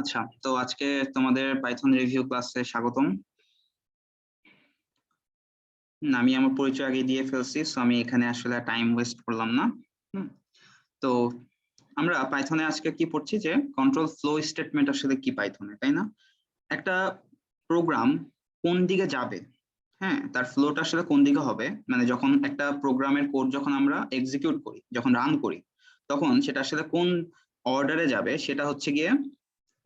আচ্ছা, তো আজকে তোমাদের পাইথন রিভিউ ক্লাসে স্বাগতম। আমি আমার পরিচয় আগে দিয়ে ফেলছি, সো আমি এখানে আসলে টাইম ওয়েস্ট করলাম না। তো আমরা পাইথনে আজকে কি পড়ছি যে কন্ট্রোল ফ্লো স্টেটমেন্ট আসলে কি পাইথনে, তাই না? একটা প্রোগ্রাম কোন দিকে যাবে, হ্যাঁ, তার ফ্লোটা আসলে কোন দিকে হবে, মানে যখন একটা প্রোগ্রামের কোড যখন আমরা এক্সিকিউট করি, যখন রান করি, তখন সেটা আসলে কোন অর্ডারে যাবে, সেটা হচ্ছে গিয়ে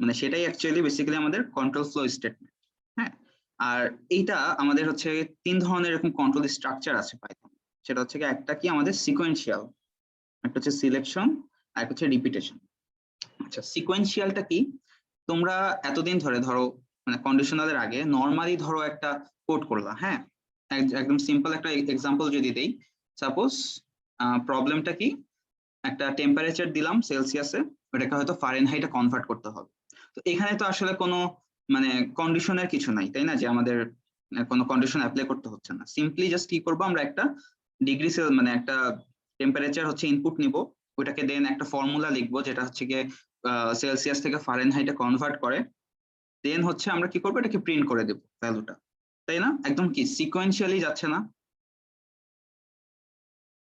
মানে সেটাই অ্যাকচুয়ালি বেসিক্যালি আমাদের কন্ট্রোল ফ্লো স্টেটমেন্ট। হ্যাঁ, আর এইটা আমাদের হচ্ছে তিন ধরনের এরকম কন্ট্রোল স্ট্রাকচার আছে পাইথন। সেটা হচ্ছে একটা কি আমাদের সিকোয়েন্সিয়াল, একটা হচ্ছে সিলেকশন, আর একটা হচ্ছে রিপিটেশন। আচ্ছা, সিকোয়েন্সিয়ালটা কি? তোমরা এতদিন ধরে ধরো মানে কন্ডিশনালের আগে নর্মালি ধরো একটা কোড করলা, হ্যাঁ, একদম সিম্পল একটা এক্সাম্পল যদি দেই, সাপোজ প্রবলেমটা কি, একটা টেম্পারেচার দিলাম সেলসিয়াসে, ওটাকে হয়তো ফারেনহাইটে কনভার্ট করতে হবে। তো এখানে তো আসলে কোনো মানে কন্ডিশনের কিছু নাই, তাই না, যে আমাদের কোনো কন্ডিশন অ্যাপ্লাই করতে হচ্ছে না। সিম্পলি জাস্ট কি করবো, আমরা একটা ডিগ্রি সেল মানে একটা টেম্পারেচার হচ্ছে ইনপুট নিব, ওটাকে দেন একটা ফর্মুলা লিখবো যেটা হচ্ছে গিয়ে সেলসিয়াস থেকে ফারেনহাইটে কনভার্ট করে, দেন হচ্ছে আমরা কি করবো, এটাকে প্রিন্ট করে দেবো ভ্যালুটা, তাই না? একদম কি সিকোয়েন্সিয়ালি যাচ্ছে না?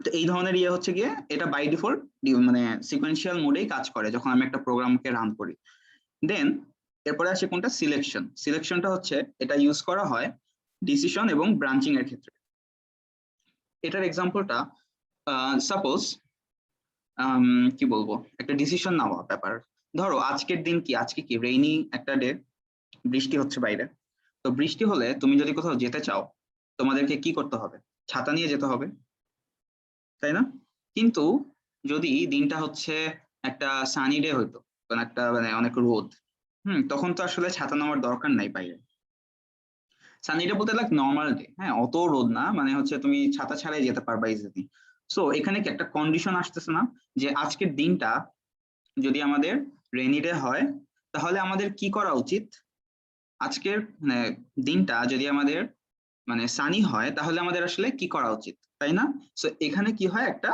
তো এই ধরনের ইয়ে হচ্ছে গিয়ে এটা বাই ডিফল্ট মানে সিকোয়েন্সিয়াল মোডেই কাজ করে যখন আমি একটা প্রোগ্রামকে রান করি। দেন এরপরে আসে কোনটা, সিলেকশন। সিলেকশনটা হচ্ছে এটা ইউজ করা হয় ডিসিশন এবং ব্রাঞ্চিং এর ক্ষেত্রে। এটার এক্সাম্পলটা সাপোজ কি বলবো, একটা ডিসিশন নেওয়া ব্যাপার। ধরো আজকের দিন কি, আজকে কি রেইনি একটা ডে, বৃষ্টি হচ্ছে বাইরে। তো বৃষ্টি হলে তুমি যদি কোথাও যেতে চাও, তোমাদেরকে কি করতে হবে? ছাতা নিয়ে যেতে হবে, তাই না? কিন্তু যদি দিনটা হচ্ছে একটা সানি ডে হইতো, কোন একটা মানে অনেক রোদ, তখন তো আসলে ছাতা নেওয়ার দরকার নাই বাইরে। সানি ডে বলতে লাইক নর্মাল ডে, হ্যাঁ, অত রোদ না, মানে হচ্ছে তুমি ছাতা ছাড়াই যেতে পারবা ইজিলি। সো এখানে কি একটা কন্ডিশন আসতেছে না, যে আজকের দিনটা যদি আমাদের রেনি ডে হয়, তাহলে আমাদের কি করা উচিত? আজকের মানে দিনটা যদি আমাদের মানে সানি হয়, তাহলে আমাদের আসলে কি করা উচিত, তাই না? সো এখানে কি হয়, একটা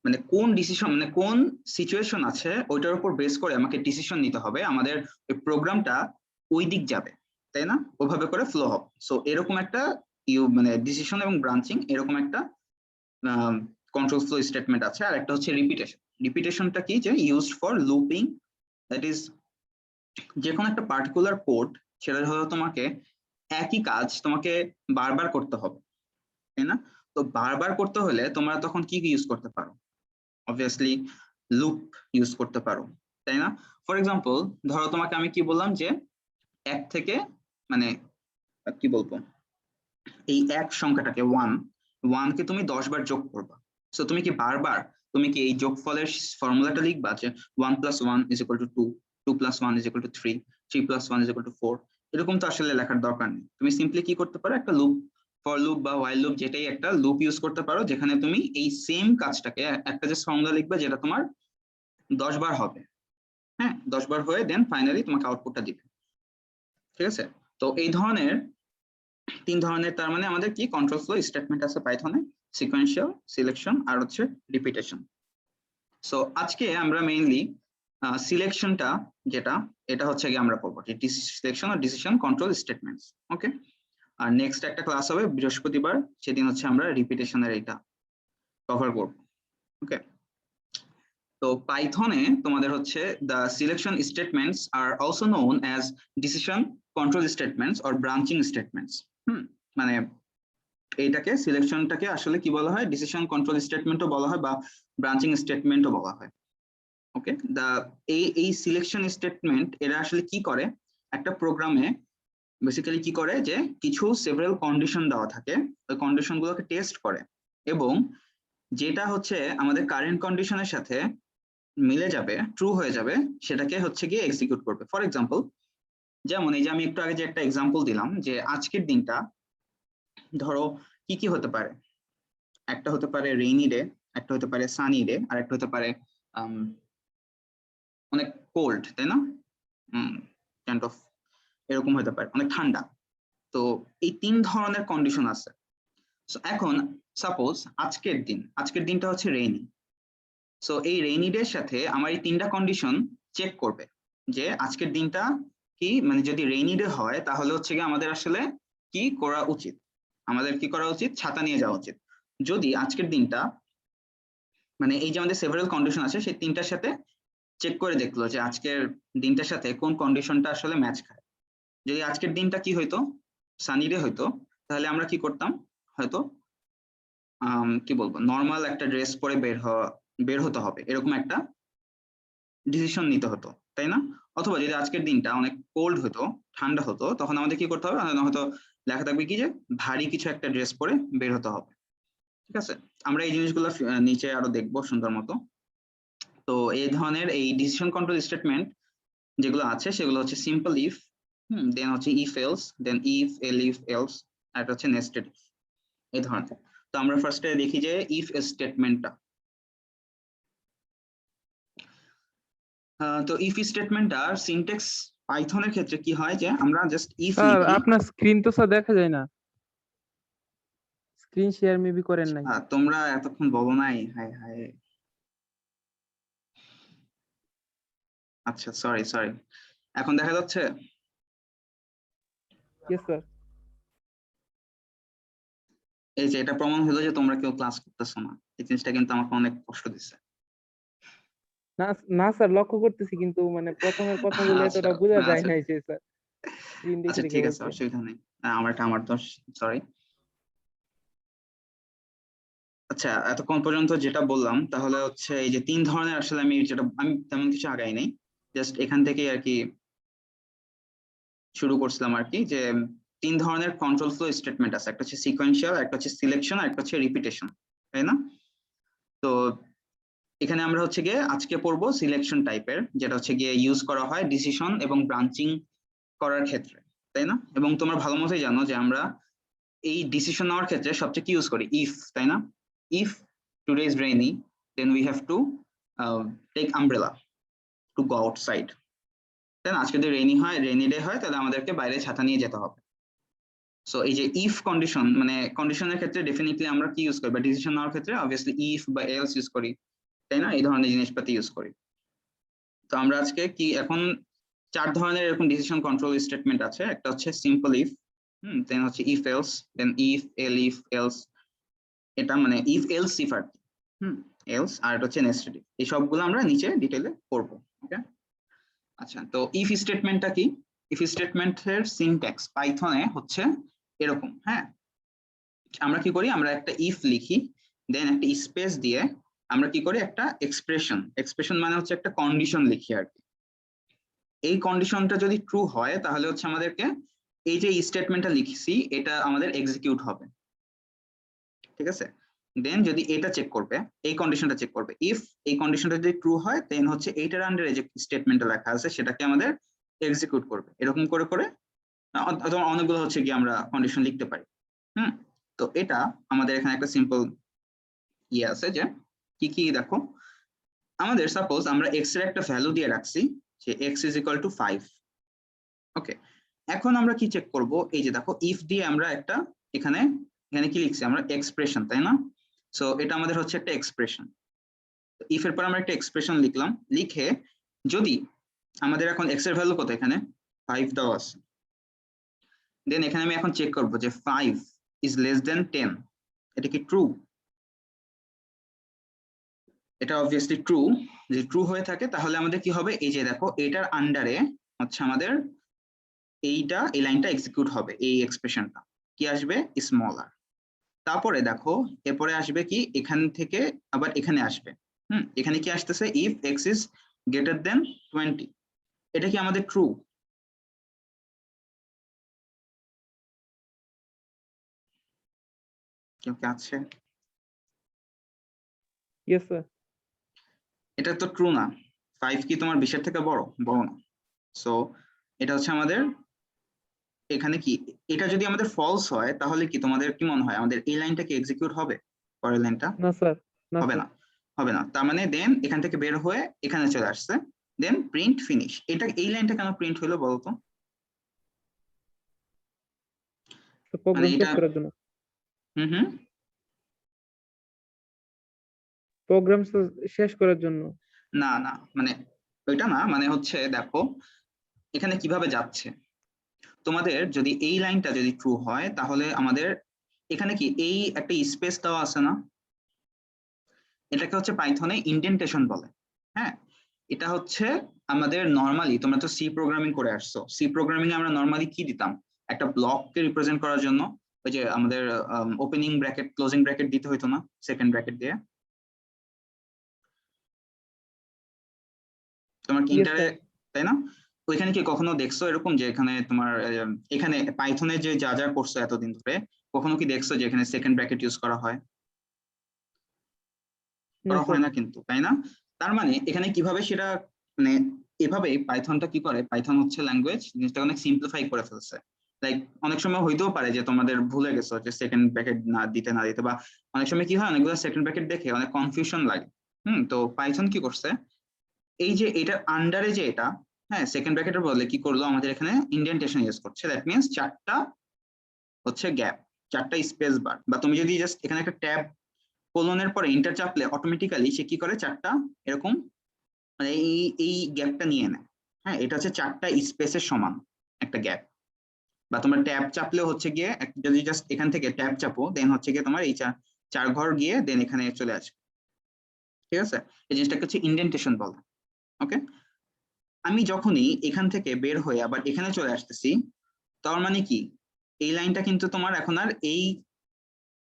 মানে কোন ডিসিশন মানে কোন সিচুয়েশন আছে ওইটার উপর বেস করে আমাকে ডিসিশন নিতে হবে, আমাদের ওই প্রোগ্রামটা ওই দিক যাবে, তাই না? ওইভাবে করে ফ্লো হবে। সো এরকম একটা মানে ডিসিশন এবং ব্রাঞ্চিং এরকম একটা কন্ট্রোল ফ্লো স্টেটমেন্ট আছে। আর একটা হচ্ছে রিপিটেশন। রিপিটেশনটা কি, যে used for looping, that is যে কোনো একটা পার্টিকুলার কোড, সেটা হলো তোমাকে একই কাজ তোমাকে বারবার করতে হবে, তাই না? তো বারবার করতে হলে তোমরা তখন কি ইউজ করতে পারো? অবভিয়াসলি লুপ ইউজ করতে পারো, তাই না? ফর এক্সাম্পল, ধরো তোমাকে আমি কি বললাম যে এক থেকে মানে কি বলবো, এই এক সংখ্যাটাকে ওয়ান কে তুমি 10 বার যোগ করবা। সো তুমি কি বারবার তুমি কি এই যোগফলের ফর্মুলাটা লিখবা যে 1+1 = 2, 2+1 = 3, 3+1 = 4? এরকম তো আসলে লেখার দরকার নেই। তুমি সিম্পলি কি করতে পারো, একটা লুপ, ফর লুপ বা হোয়াইল লুপ, যেটাই একটা লুপ ইউজ করতে পারো, যেখানে তুমি এই সেম কাজটাকে একটা যে ফর্মুলা লিখবে যেটা তোমার 10 বার হবে, হ্যাঁ, 10 বার হয়ে দেন ফাইনালি তোমাকে আউটপুটটা দিবে। ঠিক আছে? তো এই ধরনের তিন ধরনের, তার মানে আমাদের কি কন্ট্রোল ফ্লো স্টেটমেন্ট আছে পাইথনে, সিকোয়েন্সিয়াল, সিলেকশন, আর হচ্ছে রিপিটেশন। সো আজকে আমরা মেইনলি সিলেকশনটা যেটা, এটা হচ্ছে কি আমরা পড়বো সিলেকশন আর ডিসিশন কন্ট্রোল স্টেটমেন্টস। ওকে, আর নেক্সট একটা ক্লাস হবে বৃহস্পতিবার, সেদিন হচ্ছে আমরা রিপিটেশনের এটা কভার করব। ওকে, তো পাইথনে তোমাদের হচ্ছে the selection statements are also known as decision control statements or branching statements। মানে এইটাকে সিলেকশনটাকে আসলে কি বলা হয়, ডিসিশন কন্ট্রোল স্টেটমেন্টও বলা হয় বা ব্রাঞ্চিং স্টেটমেন্টও বলা হয়। ওকে, এই সিলেকশন স্টেটমেন্ট এরা আসলে কি করে, একটা প্রোগ্রামে বেসিক্যালি কি করে, যে কিছু সেভারাল কন্ডিশন দেওয়া থাকে, ওই কন্ডিশন গুলোকে টেস্ট করে, এবং যেটা হচ্ছে আমাদের কারেন্ট কন্ডিশনের সাথে মিলে যাবে, ট্রু হয়ে যাবে, সেটাকে হচ্ছে গিয়ে এক্সিকিউট করবে। ফর এক্সাম্পল, যেমন এই যে আমি একটু আগে যে একটা এক্সাম্পল দিলাম, যে আজকের দিনটা ধরো কি কি হতে পারে, একটা হতে পারে রেইনি ডে, একটা হতে পারে সানি ডে, আর একটা হতে পারে অনেক কোল্ড, তাই না? কাইন্ড অফ এরকম হতে পারে অনেক ঠান্ডা। তো এই তিন ধরনের কন্ডিশন আছে। সো এখন সাপোজ আজকের দিনটা হচ্ছে রেইনি। সো এই রেইনি ডে এর সাথে আমার এই তিনটা কন্ডিশন চেক করবে, যে আজকের দিনটা কি, মানে যদি রেইনি ডে হয় তাহলে হচ্ছে কি আমাদের আসলে কি করা উচিত, আমাদের কি করা উচিত, ছাতা নিয়ে যাওয়া উচিত। যদি আজকের দিনটা মানে এই যে আমাদের সেভারাল কন্ডিশন আছে সেই তিনটার সাথে চেক করে দেখলো যে আজকের দিনটার সাথে কোন কন্ডিশনটা আসলে ম্যাচ খায়। যদি আজকের দিনটা কি হইতো, সানি ডে হইতো, তাহলে আমরা কি করতাম, হয়তো কি বলবো, নর্মাল একটা ড্রেস পরে বের হতে হবে এরকম একটা ডিসিশন নিতে হতো, তাই না? অথবা যদি আজকের দিনটা অনেক কোল্ড হতো, ঠান্ডা হতো, তখন আমাদের কি করতে হবে, হয়তো লেখা থাকবে কি যে ভারী কিছু একটা ড্রেস পরে বের হতে হবে। ঠিক আছে, আমরা এই জিনিসগুলো নিচে আরো দেখবো সুন্দর মতো। তো এই ধরনের এই ডিসিশন কন্ট্রোল স্টেটমেন্ট যেগুলো আছে সেগুলো হচ্ছে সিম্পল ইফ, দেন হচ্ছে if else, then if elif else, আর একটা হচ্ছে নেস্টেড ইফ, এই ধরনের। তো আমরা ফার্স্টে দেখি যে ইফ স্টেটমেন্টটা। তো ইফ স্টেটমেন্টটার সিনট্যাক্স পাইথনের ক্ষেত্রে কি হয় যে আমরা জাস্ট ইফ স্যার লিখি। আপনার স্ক্রিন তো স্যার দেখা যায় না, স্ক্রিন শেয়ার মেবি করেন নাই। তোমরা এতক্ষণ বলো নাই, হায় হায়, আচ্ছা সরি সরি, এখন দেখা যাচ্ছে? Yes sir. এই যে এটা প্রমাণ হলো যে তোমরা কেউ ক্লাস করতেছো না, এই জিনিসটা কিন্তু আমাকে অনেক কষ্ট দিচ্ছে। না না স্যার, লক্ষ্য করতেছি কিন্তু মানে প্রথমের কথাগুলো আচ্ছা এতটা বোঝা যায় আচ্ছা নাই যে স্যার স্ক্রিন দেখে আচ্ছা দেখে ঠিক আছে, বলছে। অসুবিধা নেই, আমার দোষ, সরি। আচ্ছা এতক্ষণ পর্যন্ত যেটা বললাম তাহলে হচ্ছে এই যে তিন ধরনের, আসলে আমি তেমন কিছু আগাই নাই, জাস্ট এখান থেকে আর কি শুরু করছিলাম আর কি, যে তিন ধরনের কন্ট্রোল ফ্লো স্টেটমেন্ট আছে, একটা হচ্ছে সিকোয়েন্সিয়াল, একটা হচ্ছে সিলেকশন, আর একটা হচ্ছে রিপিটেশন, তাই না? তো এখানে আমরা হচ্ছে গিয়ে আজকে পড়বো সিলেকশন টাইপের, যেটা হচ্ছে গিয়ে ইউজ করা হয় ডিসিশন এবং ব্রাঞ্চিং করার ক্ষেত্রে, তাই না? এবং তোমরা ভালো মতোই জানো যে আমরা এই ডিসিশন নেওয়ার ক্ষেত্রে সবচেয়ে কি ইউজ করি, ইফ, তাই না? If today is rainy then we have to take umbrella to go outside, তাই না? আজকে যদি রেইনি ডে হয় তাহলে আমাদেরকে বাইরে ছাতা নিয়ে যেতে হবে। সো এই যে ইফ কন্ডিশন, মানে কন্ডিশনের ক্ষেত্রে ডেফিনেটলি আমরা কি ইউজ করি, বা ডিসিশন নেওয়ার ক্ষেত্রে অবভিয়াসলি ইফ বা এলস ইউজ করি, তাই না? এই ধরনের জিনিসপাতি ইউজ করি। তো আমরা আজকে কি এখন চার ধরনের এরকম ডিসিশন কন্ট্রোল স্টেটমেন্ট আছে, একটা হচ্ছে সিম্পল ইফ, দেন হচ্ছে if else, then if elif else, এটা মানে ইফ এলস ইফ আর কি, এলস, আর এটা হচ্ছে নেস্টেড ইফ। এই সবগুলো আমরা নিচে ডিটেইলে পড়বো, ওকে? আচ্ছা, তো ইফ স্টেটমেন্টটা কি? ইফ স্টেটমেন্টের সিনট্যাক্স পাইথনে হচ্ছে এরকম, হ্যাঁ। আমরা কি করি, আমরা একটা ইফ লিখি, দেন একটা স্পেস দিয়ে আমরা কি করি, একটা এক্সপ্রেশন মানে হচ্ছে একটা কন্ডিশন লিখি আর কি। এই কন্ডিশনটা যদি ট্রু হয় তাহলে হচ্ছে আমাদেরকে এই যে স্টেটমেন্টটা লিখছি এটা আমাদের এক্সিকিউট হবে, ঠিক আছে? দেন যদি এটা চেক করবে, এই কন্ডিশনটা চেক করবে, ইফ এই কন্ডিশনটা যদি ট্রু হয় দেন হচ্ছে এইটার আন্ডারে যে স্টেটমেন্টটা লেখা আছে সেটাকে আমাদের এক্সিকিউট করবে, এরকম করে করে অথবা অনেকগুলো হচ্ছে কি আমরা কন্ডিশন লিখতে পারি। তো এটা আমাদের এখানে একটা সিম্পল ইয়ে আছে যে কি কি দেখো, আমাদের সাপোজ আমরা এক্স এর একটা ভ্যালু দিয়ে রাখছি যে এক্স ইজ ইকুয়াল টু 5, ওকে? এখন আমরা কি চেক করব, এই যে দেখো ইফ দিয়ে আমরা একটা এখানে এখানে কি লিখছি আমরা, এক্সপ্রেশন, তাই না? সো এটা আমাদের হচ্ছে একটা এক্সপ্রেশন। ইফ এর পর আমরা একটা এক্সপ্রেশন লিখলাম, লিখে যদি আমাদের এখন এক্স এর ভ্যালু কত, এখানে 5 দেওয়া আছে, দেন এখানে আমি এখন চেক করব যে 5 ইজ লেস দেন 10, এটা কি ট্রু? এটা অবভিয়াসলি ট্রু। যদি ট্রু হয়ে থাকে তাহলে আমাদের কি হবে, এই যে দেখো এটার আন্ডারে হচ্ছে আমাদের এইটা, এই লাইনটা এক্সিকিউট হবে, এই এক্সপ্রেশনটা কি আসবে, স্মলার। তারপরে দেখো এরপরে আসবে কি, এখান থেকে আবার এখানে আসবে, এখানে কি আসতেছে, ইফ এক্স ইজ গ্রেটার দেন 20, এটা কি আমাদের ট্রু? কেউ কি আছে? Yes sir. এটা তো ট্রু না, 5 কি তোমার 20 এর থেকে বড়? বড় না। সো এটা হচ্ছে আমাদের এখানে কি, এটা যদি আমাদের ফলস হয় তাহলে কি তোমাদের কি মনে হয় আমাদের এই লাইনটা কি এক্সিকিউট হবে, পরের লাইনটা? না স্যার, না হবে স্যার। না, হবে না। তার মানে দেন এখান থেকে বের হয়ে এখানে চলে আসছে, দেন প্রিন্ট ফিনিশ। এটা এই লাইনটা কেন প্রিন্ট হলো বলতো? মানে প্রোগ্রাম এটা শেষ করার জন্য। হুম, প্রোগ্রাম শেষ করার জন্য। না না, মানে ওইটা না, মানে হচ্ছে দেখো এখানে কিভাবে যাচ্ছে। তোমাদের যদি এই লাইনটা যদি ট্রু হয় তাহলে আমাদের এখানে কি এই একটা স্পেস দেওয়া আছে না, এটাকে হচ্ছে পাইথনে ইন্ডেন্টেশন বলে। হ্যাঁ, এটা হচ্ছে আমাদের নর্মালি, তোমরা তো সি প্রোগ্রামিং করে আসছো, সি প্রোগ্রামিং এ আমরা নর্মালি কি দিতাম, একটা ব্লককে রিপ্রেজেন্ট করার জন্য ওই যে আমাদের ওপেনিং ব্র্যাকেট ক্লোজিং ব্র্যাকেট দিতে হইতো না, সেকেন্ড ব্র্যাকেট দিয়ে। তোমার কি ইয়েস ইন্টারে, স্যার। তাই না? ওইখানে কি কখনো দেখছো এরকম যে এখানে তোমার এখানে পাইথনে যে যা যা করছো এতদিন ধরে, কখনো কি দেখছো যে এখানে সেকেন্ড ব্র্যাকেট ইউজ করা হয়? না করা স্যার। হয় না কিন্তু, তাই না? তার মানে এখানে কিভাবে সেটা, মানে এভাবেই পাইথনটা কি করে, পাইথন হচ্ছে ল্যাঙ্গুয়েজ জিনিসটা অনেক সিম্পলিফাই করে ফেলছে। লাইক অনেক সময় হইতেও পারে যে তোমাদের ভুলে গেছো যে সেকেন্ড ব্র্যাকেট না দিতে, বা অনেক সময় কি হয় অনেকগুলো সেকেন্ড ব্র্যাকেট দেখে অনেক কনফিউশন লাগে। তো পাইথন কি করছে, এই যে এটার আন্ডারে যে এটা, হ্যাঁ সেকেন্ড ব্র্যাকেটের বদলে কি করলো, আমাদের এখানে ইন্ডেন্টেশন ইউজ করছে। দ্যাট মিনস চারটা হচ্ছে গ্যাপ, চারটা স্পেস বার, বা তুমি যদি জাস্ট এখানে একটা ট্যাব কোলনের পরে ইন্টার চাপলে অটোমেটিক্যালি সে কি করে চারটা এরকম, মানে এই গ্যাপটা নিয়ে নেয়। হ্যাঁ, এটা হচ্ছে চারটা স্পেসের সমান একটা গ্যাপ। বা তোমার ট্যাব চাপলেও হচ্ছে গিয়ে যদি জাস্ট এখান থেকে ট্যাব চাপো দেন হচ্ছে গিয়ে তোমার এই চার ঘর গিয়ে দেন এখানে চলে আসবে। ঠিক আছে, এই জিনিসটাকে হচ্ছে ইন্ডেন্টেশন বলে। ওকে, আমি যখনই এখান থেকে বের হয়ে আবার এখানে চলে আসতেছি, তার মানে কি এই লাইনটা কিন্তু তোমার এখন আর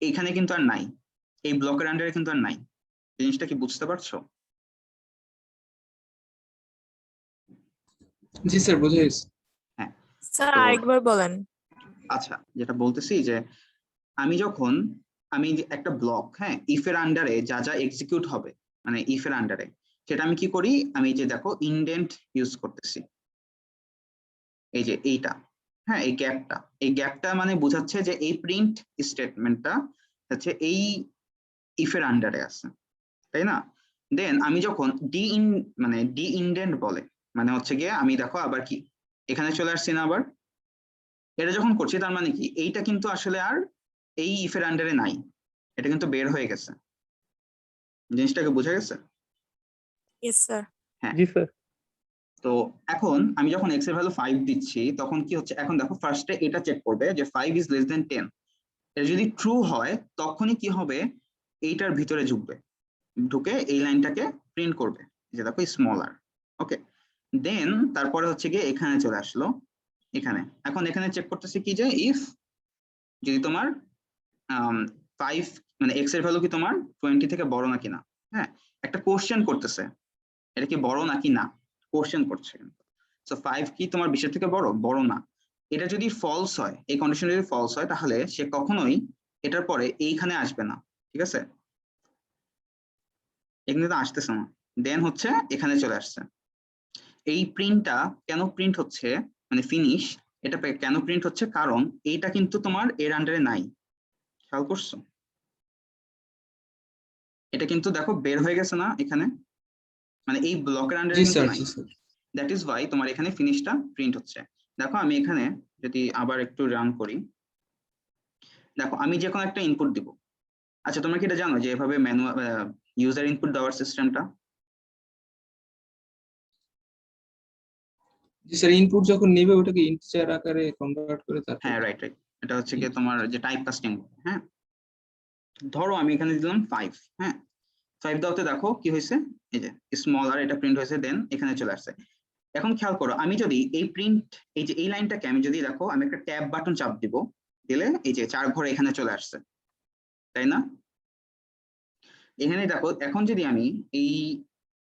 এইখানে কিন্তু আর নাই, এই ব্লকের আন্ডারে কিন্তু আর নাই। জিনিসটা কি বুঝতে পারছো? জি স্যার, বুঝে গেছি। হ্যাঁ। স্যার তো আরেকবার বলেন। আচ্ছা, যেটা বলতেছি যে আমি যখন আমি যে একটা ব্লক, হ্যাঁ ইফ এর আন্ডারে যা যা এক্সিকিউট হবে, মানে ইফ এর আন্ডারে সেটা আমি কি করি, আমি যে দেখো ইন্ডেন্ট ইউজ করতেছি, এই যে এইটা, হ্যাঁ এই গ্যাপটা মানে বোঝাচ্ছে যে এই প্রিন্ট স্টেটমেন্টটা হচ্ছে এই ইফ এর আন্ডারে আছে, তাই না? দেন আমি যখন মানে ডি ইন্ডেন্ট বলে, মানে হচ্ছে গিয়ে আমি দেখো আবার কি এখানে চলে আসছি না আবার, এটা যখন করছি তার মানে কি এইটা কিন্তু আসলে আর এই ইফের আন্ডারে নাই, এটা কিন্তু বের হয়ে গেছে। জিনিসটাকে বোঝা গেছে? Yes sir. হ্যাঁ। জি স্যার। তো এখন আমি যখন এক্স এর ভ্যালু 5 দিচ্ছি তখন কি হচ্ছে, এখন দেখো ফার্স্টে এটা চেক করবে যে 5 ইজ লেস দেন 10। এটা যদি ট্রু হয় তখনই কি হবে, এইটার ভিতরে ঢুকে এই লাইনটাকে প্রিন্ট করবে, যে দেখো স্মলার। ওকে, দেন তারপরে হচ্ছে গিয়ে এখানে চলে আসলো, এখানে এখন এখানে চেক করতেছে কি যে ইফ যদি তোমার 5 মানে এক্স এর ভ্যালু কি তোমার 20 থেকে বড় নাকি না। হ্যাঁ, একটা কোশ্চেন করতেছে, এটা কি বড় নাকি না, কোশ্চেন করছে। সো 5 কি তোমার 20 থেকে বড় না। এটা যদি ফলস হয়, এই কন্ডিশন যদি ফলস হয় তাহলে সে কখনোই এটার পরে এইখানে আসবে না। ঠিক আছে, এখানে তো আসতেছে না, দেন হচ্ছে এখানে চলে আসছে। এই প্রিন্টটা কেন প্রিন্ট হচ্ছে, মানে ফিনিশ, এটা কেন প্রিন্ট হচ্ছে, কারণ এইটা কিন্তু তোমার এর আন্ডারে নাই। খেয়াল করছো, এটা কিন্তু দেখো বের হয়ে গেছে না এখানে, মানে এই ব্লকের আন্ডারে জি কিন্তু স্যার, নাই। জি স্যার। দ্যাট ইজ ওয়াই তোমার এখানে ফিনিশটা প্রিন্ট হচ্ছে। দেখো আমি এখানে যদি আবার একটু রান করি, দেখো আমি যে কোনো একটা ইনপুট দিব। আচ্ছা তোমরা কি এটা জানো যে এভাবে ম্যানুয়াল ইউজার ইনপুট দেওয়ার সিস্টেমটা? জি স্যার, ইনপুট যখন নেবে ওটাকে ইন্টিজার আকারে কনভার্ট করে তারপর হ্যাঁ রাইট রাইট, এটা হচ্ছে কি তোমার যে টাইপ কাস্টিং। হ্যাঁ, ধরো আমি এখানে দিলাম 5। হ্যাঁ, 5 দাওতে দেখো কি হয়েছে, এই যে স্মল আর এটা প্রিন্ট হয়েছে, দেন এখানে চলে আসছে। এখন খেয়াল করো আমি যদি এই প্রিন্ট, এই যে এই লাইনটাকে আমি যদি দেখো আমি একটা ট্যাব বাটন চাপ দিব, দিলে এই যে 4 ঘর এখানে চলে আসছে, তাই না? এখানে দেখো এখন যদি আমি এই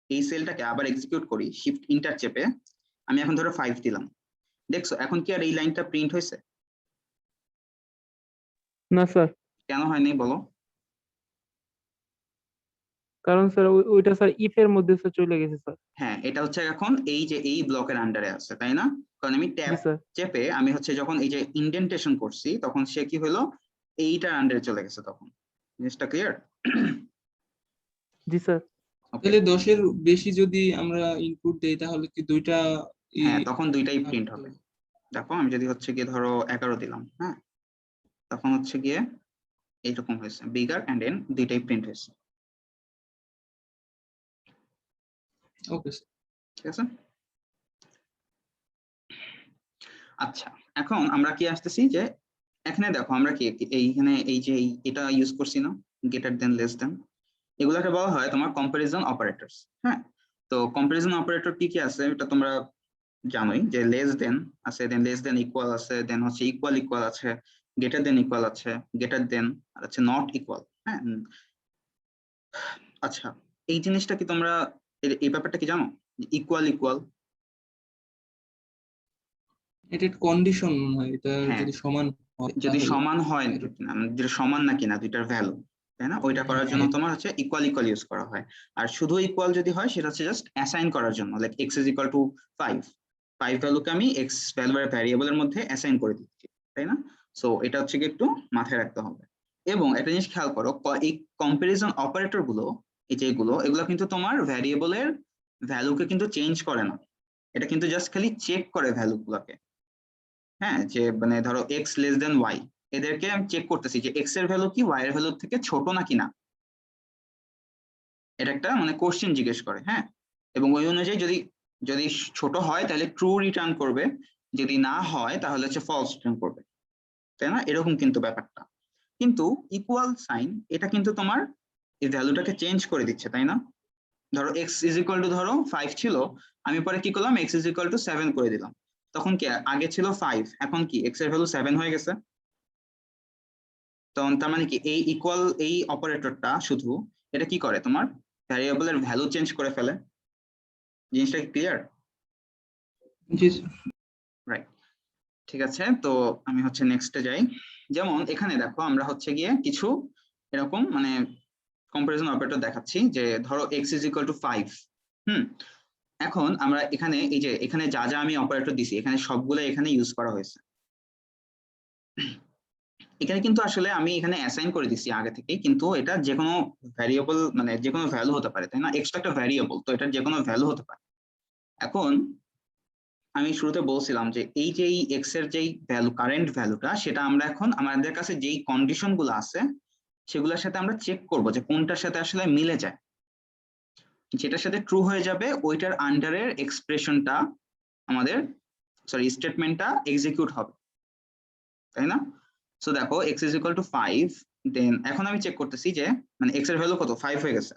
এই সেলটাকে আবার এক্সিকিউট করি শিফট ইন্টার চেপে, আমি এখন ধরো 5 দিলাম, দেখছো এখন কি আর এই লাইনটা প্রিন্ট হয়েছে? না স্যার, কেন হয়নি বলো? কারণ স্যার ওইটা স্যার ইফ এর মধ্যে স্যার চলে গেছে স্যার। হ্যাঁ, এটা হচ্ছে এখন এই যে এই ব্লকের আন্ডারে আছে, তাই না? কারণ আমি ট্যাব জি স্যার। চেপে আমি হচ্ছে যখন এই যে ইন্ডেন্টেশন করছি তখন সে কি হলো, এইটার আন্ডারে চলে গেছে তখন। জিনিসটা ক্লিয়ার? জি স্যার। ওকে, তাহলে 10-এর বেশি যদি আমরা ইনপুট দেই তাহলে কি দুইটা হ্যাঁ তখন দুইটাই প্রিন্ট থাকতে হবে। হবে? দেখো আমি যদি হচ্ছে গিয়ে ধরো 11 দিলাম, হ্যাঁ তখন হচ্ছে গিয়ে এইরকম হয়েছে, বিগার অ্যান্ড এন দুইটাই প্রিন্ট হয়েছে। Okay sir. ঠিক আছে। আচ্ছা, এখন আমরা কি আসতেছি যে এখানে দেখো আমরা কি এইখানে এই যে এটা ইউজ করছি না, গ্রেটার দেন লেস দেন, এগুলাকে বলা হয় তোমার কম্পারিজন অপারেটরস। হ্যাঁ, তো কম্পারিজন অপারেটর কি কি আছে এটা তোমরা জানোই, যে লেস দেন আছে, দেন লেস দেন ইকুয়াল আছে, দেন হচ্ছে ইকুয়াল ইকুয়াল আছে, গ্রেটার দেন ইকুয়াল আছে, গ্রেটার দেন আর হচ্ছে নট ইকুয়াল। হ্যাঁ, আচ্ছা, এই জিনিসটা কি তোমরা এই ব্যাপারটা কি জানো, ইকুয়াল ইকুয়াল? এটা কন্ডিশন মনে হয়, এটা হ্যাঁ, যদি সমান হয় যদি তাহলে। সমান হয় যেটা সমান নাকি না দুইটার ভ্যালু, তাই না, ওইটা করার জন্য হ্যাঁ, তোমার হচ্ছে ইকুয়াল ইকুয়াল ইউজ করা হয়। আর শুধু ইকুয়াল যদি হয় সেটা হচ্ছে জাস্ট অ্যাসাইন করার জন্য, like x is equal two 5 ভ্যালুকে আমি এক্স ভ্যারিয়েবলের মধ্যে অ্যাসাইন করে দিচ্ছি, তাই না? সো এটা হচ্ছে কি একটু মাথায় রাখতে হবে। এবং একটা জিনিস খেয়াল করো, এই কম্পারিজন অপারেটর গুলো, এই যে এগুলো কিন্তু তোমার ভ্যারিয়েবলের ভ্যালুকে কিন্তু চেঞ্জ করে না, এটা কিন্তু জাস্ট খালি চেক করে ভ্যালু গুলোকে। হ্যাঁ, যে মানে ধরো এক্স লেস দেন ওয়াই, এদেরকে আমি চেক করতেছি যে এক্স এর ভ্যালু কি ওয়াই এর ভ্যালু থেকে ছোট নাকি না, এটা একটা মানে কোশ্চেন জিজ্ঞেস করে। হ্যাঁ, এবং ওই অনুযায়ী যদি যদি ছোট হয় তাহলে ট্রু রিটার্ন করবে, যদি না হয় তাহলে হচ্ছে ফলস রিটার্ন করবে, তাই না? এরকম কিন্তু ব্যাপারটা। কিন্তু ইকুয়াল সাইন এটা কিন্তু তোমার এই ভ্যালুটাকে চেঞ্জ করে দিচ্ছে, তাই না? ধরো এক্স ইজ ইকুয়াল টু ধরো 5 ছিল, আমি পরে কি করলাম এক্স ইজ ইকুয়াল টু 7 করে দিলাম, তখন কি আগে ছিল 5, এখন কি এক্স এর ভ্যালু 7 হয়ে গেছে। তখন তার মানে কি এই ইকুয়াল এই অপারেটরটা শুধু এটা কি করে, তোমার ভ্যারিয়েবলের ভ্যালু চেঞ্জ করে ফেলে। জিনিসটা কি ক্লিয়ার? জি স্যার। রাইট, ঠিক আছে। তো আমি হচ্ছে নেক্সটে যাই। যেমন এখানে দেখো আমরা হচ্ছে গিয়ে কিছু এরকম মানে কম্পারিজন অপারেটর দেখাচ্ছি, যে ধরো এক্স ইজ ইকুয়াল টু 5। এখন আমরা এখানে এই যে এখানে যা যা আমি অপারেটর দিছি এখানে সবগুলো এখানে ইউজ করা হয়েছে। এখানে কিন্তু আসলে আমি এখানে অ্যাসাইন করে দিছি আগে থেকেই, কিন্তু এটা যে কোনো ভ্যারিয়েবল মানে যে কোনো ভ্যালু হতে পারে, তাই না? এক্সট্রা একটা ভ্যারিয়েবল, তো এটা যে কোনো ভ্যালু হতে পারে। এখন আমি শুরুতে বলছিলাম যে এই যে এই এক্স এর যেই ভ্যালু কারেন্ট ভ্যালুটা, সেটা আমরা এখন আমাদের কাছে যেই কন্ডিশন গুলো আছে সেগুলোর সাথে আমরা চেক করব যে কোনটার সাথে আসলে মিলে যায়, যেটার সাথে ট্রু হয়ে যাবে ওইটার আন্ডারের এক্সপ্রেশনটা আমাদের সরি স্টেটমেন্টটা এক্সিকিউট হবে, তাই না? সো দেখো এক্স ইজ ইকুয়াল টু 5, দেন এখন আমি চেক করতেছি যে মানে এক্স এর ভ্যালু কত 5 হয়ে গেছে।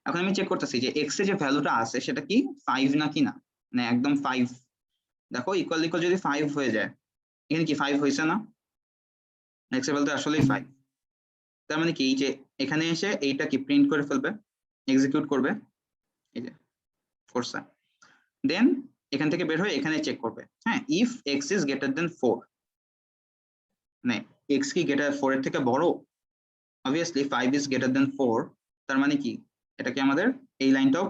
এখন আমি চেক করতেছি যে এক্স এর যে ভ্যালুটা আছে সেটা কি 5 নাকি না, মানে একদম 5। দেখো ইকুয়াল ইকুয়াল যদি 5 হয়ে যায়, এখানে কি 5 হয়েছে না, এক্স এর ভ্যালুটা আসলেই 5। তার মানে কি এই যে এখানে এসে এইটা কি প্রিন্ট করে ফেলবে, এক্সিকিউট করবে, এই যে করছে। দেন এখান থেকে বের হয়ে এখানে চেক করবে, হ্যাঁ, ইফ এক্স ইজ গ্রেটার দেন 4, মানে এক্স কি গ্রেটার 4 এর থেকে বড়, obviously 5 is greater than 4, তার মানে কি এটা কি আমাদের এই লাইনটাও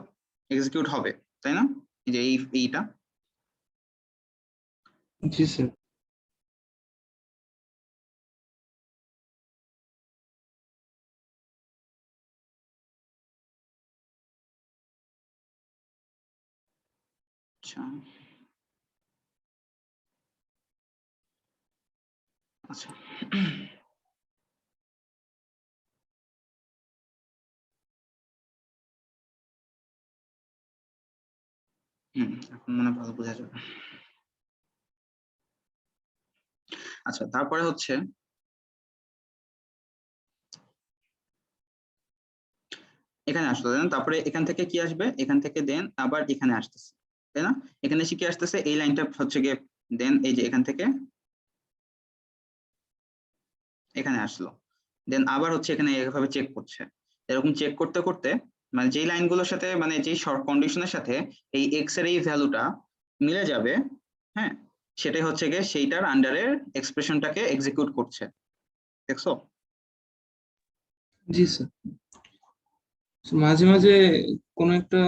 এক্সিকিউট হবে, তাই না? এই যে এইটা। জি স্যার। আচ্ছা আচ্ছা এখন মনে ভালো বোঝা যাবে। আচ্ছা, তারপরে হচ্ছে এখানে আসলো, দেন তারপরে এখান থেকে কি আসবে, এখান থেকে দেন আবার এখানে আসতেছে, তাই না? এখানে এসে কি আসতেছে, এই লাইনটা হচ্ছে গিয়ে দেন এই যে এখান থেকে এখানে আসলো, দেন আবার হচ্ছে এখানে এভাবে চেক করছে। এরকম চেক করতে করতে মানে যেই লাইনগুলোর সাথে মানে যেই শর্ট কন্ডিশনের সাথে এই এক্স এর এই ভ্যালুটা মিলে যাবে, হ্যাঁ, সেটাই হচ্ছে গিয়ে সেইটার আন্ডারের এক্সপ্রেশনটাকে এক্সিকিউট করছে, দেখছো? জি স্যার। মাঝে মাঝে কোন একটা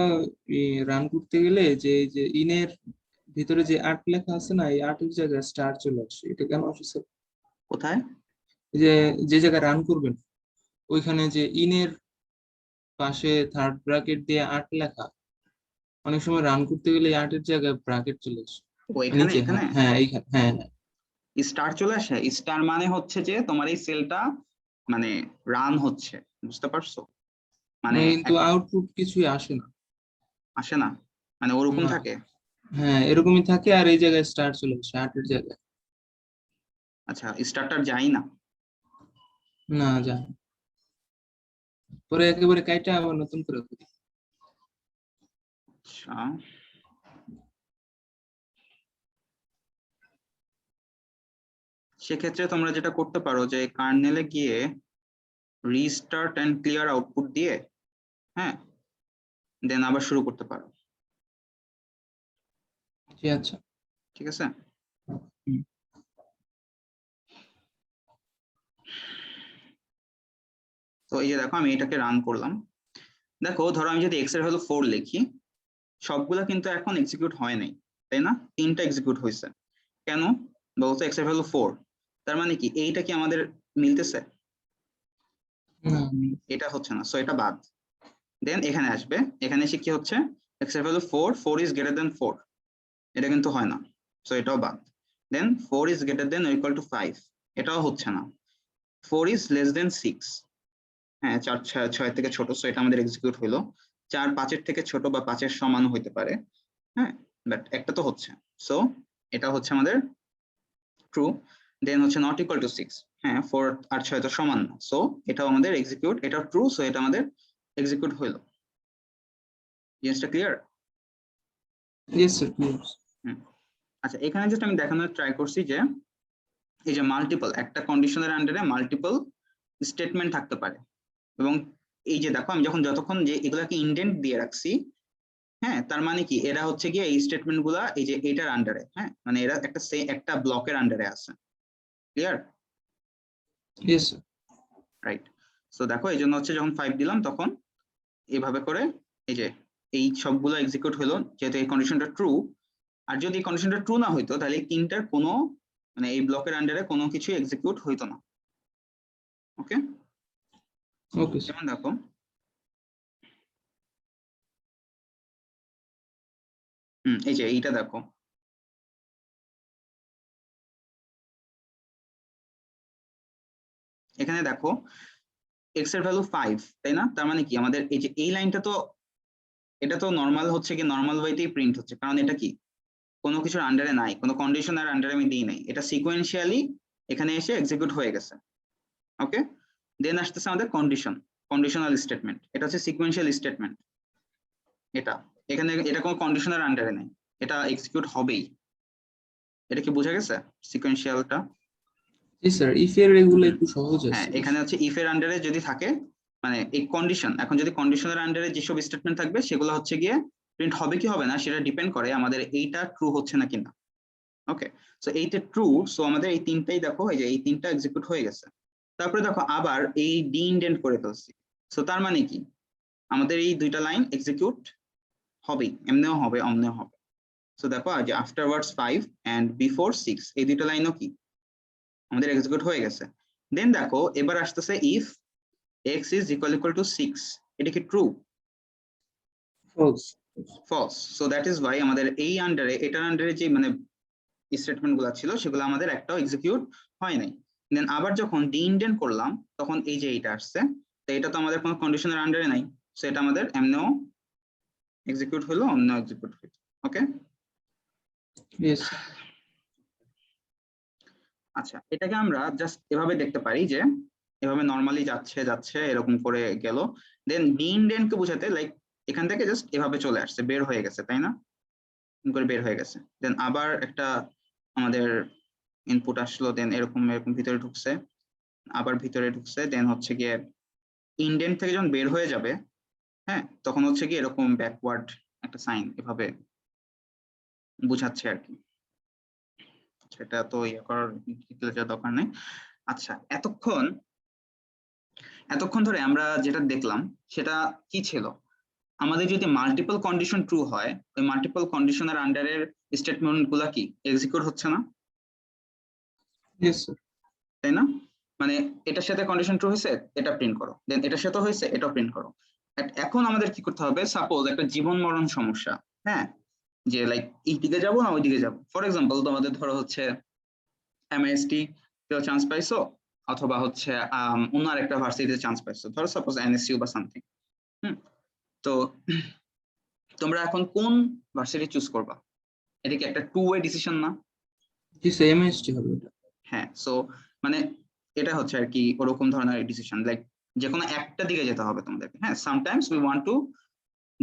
রান করতে গেলে যে এই যে ইনের ভিতরে যে আর্ট লেখা আছে না, এই আর্টের জায়গায় স্টার চলে আসে, এটা কেন আসে স্যার? কোথায়? এই যে যে জায়গায় রান করবেন ওইখানে যে ইনের পাশে থার্ড ব্র্যাকেট দিয়ে আর্ট লেখা, অনেক সময় রান করতে গেলে এই আর্টের জায়গায় ব্র্যাকেট চলে আসে। ও এখানে নিচে, এখানে হ্যাঁ হ্যাঁ এইখানে, হ্যাঁ হ্যাঁ। স্টার চলে আসে, স্টার মানে হচ্ছে যে তোমার এই সেলটা মানে রান হচ্ছে, বুঝতে পারছো? মানে কিন্তু আউটপুট কিছুই আসে না। আসে না, মানে ওরকম না। থাকে? হ্যাঁ এরকমই থাকে, আর এই জায়গায় স্টার চলে আসে 8 এর জায়গায়। আচ্ছা, স্টারটার যাই না? না যায় না। পরে একেবারে কাইটা আবার নতুন করে করি। আচ্ছা, সেক্ষেত্রে তোমরা যেটা করতে পারো যে কার্নেলে গিয়ে রিস্টার্ট এন্ড ক্লিয়ার আউটপুট দিয়ে, হ্যাঁ, দেন আবার শুরু করতে পারো। ঠিক আছে। ঠিক আছে। হুম। তো এই যে দেখো আমি এটাকে রান করলাম। দেখো ধরো আমি যদি এক্স এর ভ্যালু 4 লিখি, সবগুলা কিন্তু এখন এক্সিকিউট হয় নাই, তাই না? 3টা এক্সিকিউট হয়েছে। কেন বলতো? এক্স এর ভ্যালু 4, তার মানে কি এইটা কি আমাদের মিলতেছে? না, এটা হচ্ছে না, সো এটা বাদ। দেন এখানে আসবে, এখানে এসে কি হচ্ছে? এক্স এর ভ্যালু 4 ইজ গ্রেটার দেন 4, এটা কিন্তু হয় না, সো এটাও বাদ। দেন 4 is greater than equal to 5, এটাও হচ্ছে না। 4 ইজ লেস দেন 6, হ্যাঁ 4 6 থেকে ছোট, সো এটা আমাদের এক্সিকিউট হইলো। 4 5 এর থেকে ছোট বা 5 এর সমান হইতে পারে, হ্যাঁ, বাট একটা তো হচ্ছে, সো এটা হচ্ছে আমাদের ট্রু। দেন হচ্ছে নট ইকুয়াল টু 6, হ্যাঁ 4 আর 6 তো সমান না, সো এটাও আমাদের এক্সিকিউট, এটা ট্রু, সো এটা আমাদের এক্সিকিউট হইলো। জিনিসটা ক্লিয়ার? Yes sir clear. আচ্ছা, এখানে জাস্ট আমি দেখানোর ট্রাই করছি যে এই যে মাল্টিপল, একটা কন্ডিশনের আন্ডারে মাল্টিপল স্টেটমেন্ট থাকতে পারে, এবং এই যে দেখো আমি যতক্ষণ যে এগুলাকে ইন্ডেন্ট দিয়ে রাখছি, হ্যাঁ, তার মানে কি এরা হচ্ছে গিয়ে এই স্টেটমেন্ট গুলা এই যে এটার আন্ডারে, হ্যাঁ, মানে এরা একটা ব্লকের আন্ডারে আছে। Clear? Yes sir. Right. So দেখো এই জন্য হচ্ছে যখন 5 দিলাম তখন এইভাবে করে এই যে এই সবগুলো এক্সিকিউট হলো, যেহেতু এই কন্ডিশনটা ট্রু। আর যদি এই কন্ডিশনটা ট্রু না হইতো তাহলে এই তিনটার কোনো মানে এই ব্লকের আন্ডারে কোনো কিছু এক্সিকিউট হইতো না। ওকে, ওকে স্যার। যেমন দেখো এই যে এইটা দেখো, এখানে দেখো এক্স এর ভ্যালু 5, তাই না? তার মানে কি আমাদের এই যে এই লাইনটা তো, এটা তো নর্মাল হচ্ছে কি নর্মাল ওয়েতেই প্রিন্ট হচ্ছে, কারণ এটা কি কোনো কিছুর আন্ডারে নাই, কোনো কন্ডিশনার আন্ডারে আমি দিই নাই, এটা সিকোয়েন্সিয়ালি এখানে এসে এক্সিকিউট হয়ে গেছে। ওকে, দেন আসতেছে আমাদের কন্ডিশনাল স্টেটমেন্ট, এটা হচ্ছে সিকোয়েন্সিয়াল স্টেটমেন্ট। এটা এখানে এটা কোনো কন্ডিশনার আন্ডারে নেই, এটা এক্সিকিউট হবেই। এটা কি বোঝা গেছে সিকোয়েন্সিয়ালটা? জি স্যার, ইফ এর এগুলো একটু সহজ হ্যাঁ, আছে। এখানে হচ্ছে ইফ এর আন্ডারে যদি থাকে, মানে এই কন্ডিশন, এখন যদি কন্ডিশনের আন্ডারে যেসব স্টেটমেন্ট থাকবে সেগুলো হচ্ছে গিয়ে প্রিন্ট হবে কি হবে না সেটা ডিপেন্ড করে আমাদের এইটা ট্রু হচ্ছে না কিনা। ওকে, সো এইটা ট্রু, সো আমাদের এই তিনটাই দেখো এই যে এই তিনটা এক্সিকিউট হয়ে গেছে। তারপরে দেখো আবার এই ডি ইন্ডেন্ট করে ফেলছি, সো তার মানে কি আমাদের এই দুইটা লাইন এক্সিকিউট হবেই, এমনিও হবে অমনিও হবে। সো দেখো যে আফটারওয়ার্ডস 5 এন্ড বিফোর 6, এই দুইটা লাইনও কি আমাদের এক্সিকিউট হয়ে গেছে। দেন দেখো এবার আসতেছে if x is equal to 6, এটা কি true? False. False. So that is why আমাদের এই আন্ডারে, এটার আন্ডারে যে মানে স্টেটমেন্ট গুলো ছিল সেগুলো আমাদের একটাও এক্সিকিউট হয় নাই। দেন আবার যখন ডি ইন্ডেন্ট করলাম তখন এই যে এইটা আসছে, তো এটা তো আমাদের কোনো কন্ডিশনের আন্ডারে নাই, সো এটা আমাদের এমনিও এক্সিকিউট হলো অমনিও এক্সিকিউট হলো। ওকে, ইয়েস। আচ্ছা, এটাকে আমরা জাস্ট এভাবে দেখতে পারি যে এভাবে নর্মালি যাচ্ছে যাচ্ছে এরকম করে গেল, দেন ডি ইন্ডেন্ট কে বোঝাতে লাইক এখান থেকে জাস্ট এভাবে চলে আসছে, বের হয়ে গেছে, তাই না? করে বের হয়ে গেছে, দেন আবার একটা আমাদের ইনপুট আসলো, দেন এরকম এরকম ভিতরে ঢুকছে, আবার ভিতরে ঢুকছে, দেন হচ্ছে গিয়ে ইন্ডেন্ট থেকে যখন বের হয়ে যাবে, হ্যাঁ, তখন হচ্ছে কি এরকম ব্যাকওয়ার্ড একটা সাইন এভাবে বুঝাচ্ছে আর কি। সেটা তো ইয়ে করার দরকার নেই। আচ্ছা, এতক্ষণ ধরে আমরা যেটা দেখলাম সেটা কি ছিল? আমাদের যদি মাল্টিপল কন্ডিশন ট্রু হয়, ওই মাল্টিপল কন্ডিশনের আন্ডারের স্টেটমেন্ট গুলা কি এক্সিকিউট হচ্ছে না, ইয়েস স্যার। তাই না? মানে এটার সাথে কন্ডিশন ট্রু হয়েছে, এটা প্রিন্ট করো, দেন এটার সাথে হয়েছে, এটাও প্রিন্ট করো। এখন আমাদের কি করতে হবে, সাপোজ একটা জীবন মরণ সমস্যা, হ্যাঁ, যে লাইক এই দিকে যাবো না ওই দিকে যাবো। ফর এক্সাম্পল তোমাদের ধরো হচ্ছে এমআইএসটি তেও চান্স পাইছো, অথবা হচ্ছে অন্য আরেকটা ভার্সিটিতে চান্স পাইছো, ধরো সাপোজ এনএসইউ বা সামথিং। তো তোমরা এখন কোন ভার্সিটি চুজ করবা? এটা কি একটা টু ওয়ে ডিসিশন না? জি সেম এসটি হবে এটা। হ্যাঁ, সো মানে এটা হচ্ছে আর কি ওরকম ধরনের ডিসিশন, লাইক যে কোনো একটা দিকে যেতে হবে তোমাদেরকে। হ্যাঁ, sometimes we want to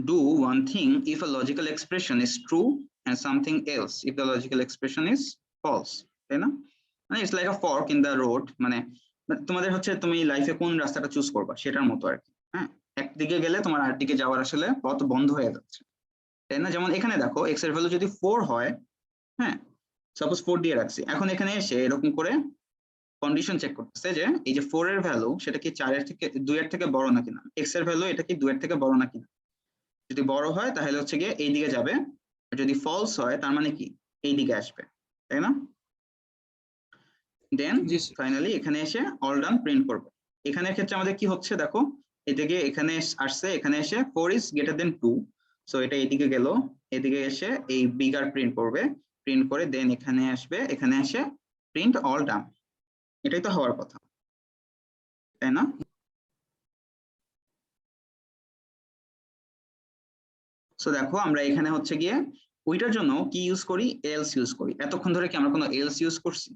do one thing if a logical expression is true and something else if the logical expression is false, তাই না? মানে it's like a fork in the road, মানে তোমাদের হচ্ছে তুমি লাইফে কোন রাস্তাটা চুজ করবা সেটার মতো আর কি। হ্যাঁ, একদিকে গেলে তোমার আরেকদিকে যাওয়ার আসলে পথ বন্ধ হয়ে যাচ্ছে, তাই না? যেমন এখানে দেখো এক্স এর ভ্যালু যদি 4 হয়, হ্যাঁ সাপোজ 4 দিয়ে রাখছি, এখন এখানে এসে এরকম করে কন্ডিশন চেক করতেছে যে এই যে 4 এর ভ্যালু সেটা কি 4 এর থেকে 2 এর থেকে বড় নাকি না, এক্স এর ভ্যালু এটা কি 2 এর থেকে বড় নাকি না। যদি বড় হয় তাহলে হচ্ছে গিয়ে এই দিকে যাবে, আর যদি ফলস হয় তার মানে কি এই দিকে আসবে, তাই না? দেন জি স্যার। ফাইনালি এখানে এসে অল ডান প্রিন্ট করবে। এখানের ক্ষেত্রে আমাদের কি হচ্ছে দেখো, এদিকে এখানে আসছে, এখানে এসে 4 ইজ গ্রেটার দেন 2, সো এটা এদিকে গেল, এদিকে এসে এই বিগার প্রিন্ট করবে, প্রিন্ট করে দেন এখানে আসবে, এখানে এসে প্রিন্ট অল ডান। এটাই তো হওয়ার কথা, তাই না? সো দেখো আমরা এখানে হচ্ছে গিয়ে ওইটার জন্য কি ইউজ করি, এলস ইউজ করি। এতক্ষণ ধরে কি আমরা কোনো এলস ইউজ করছি?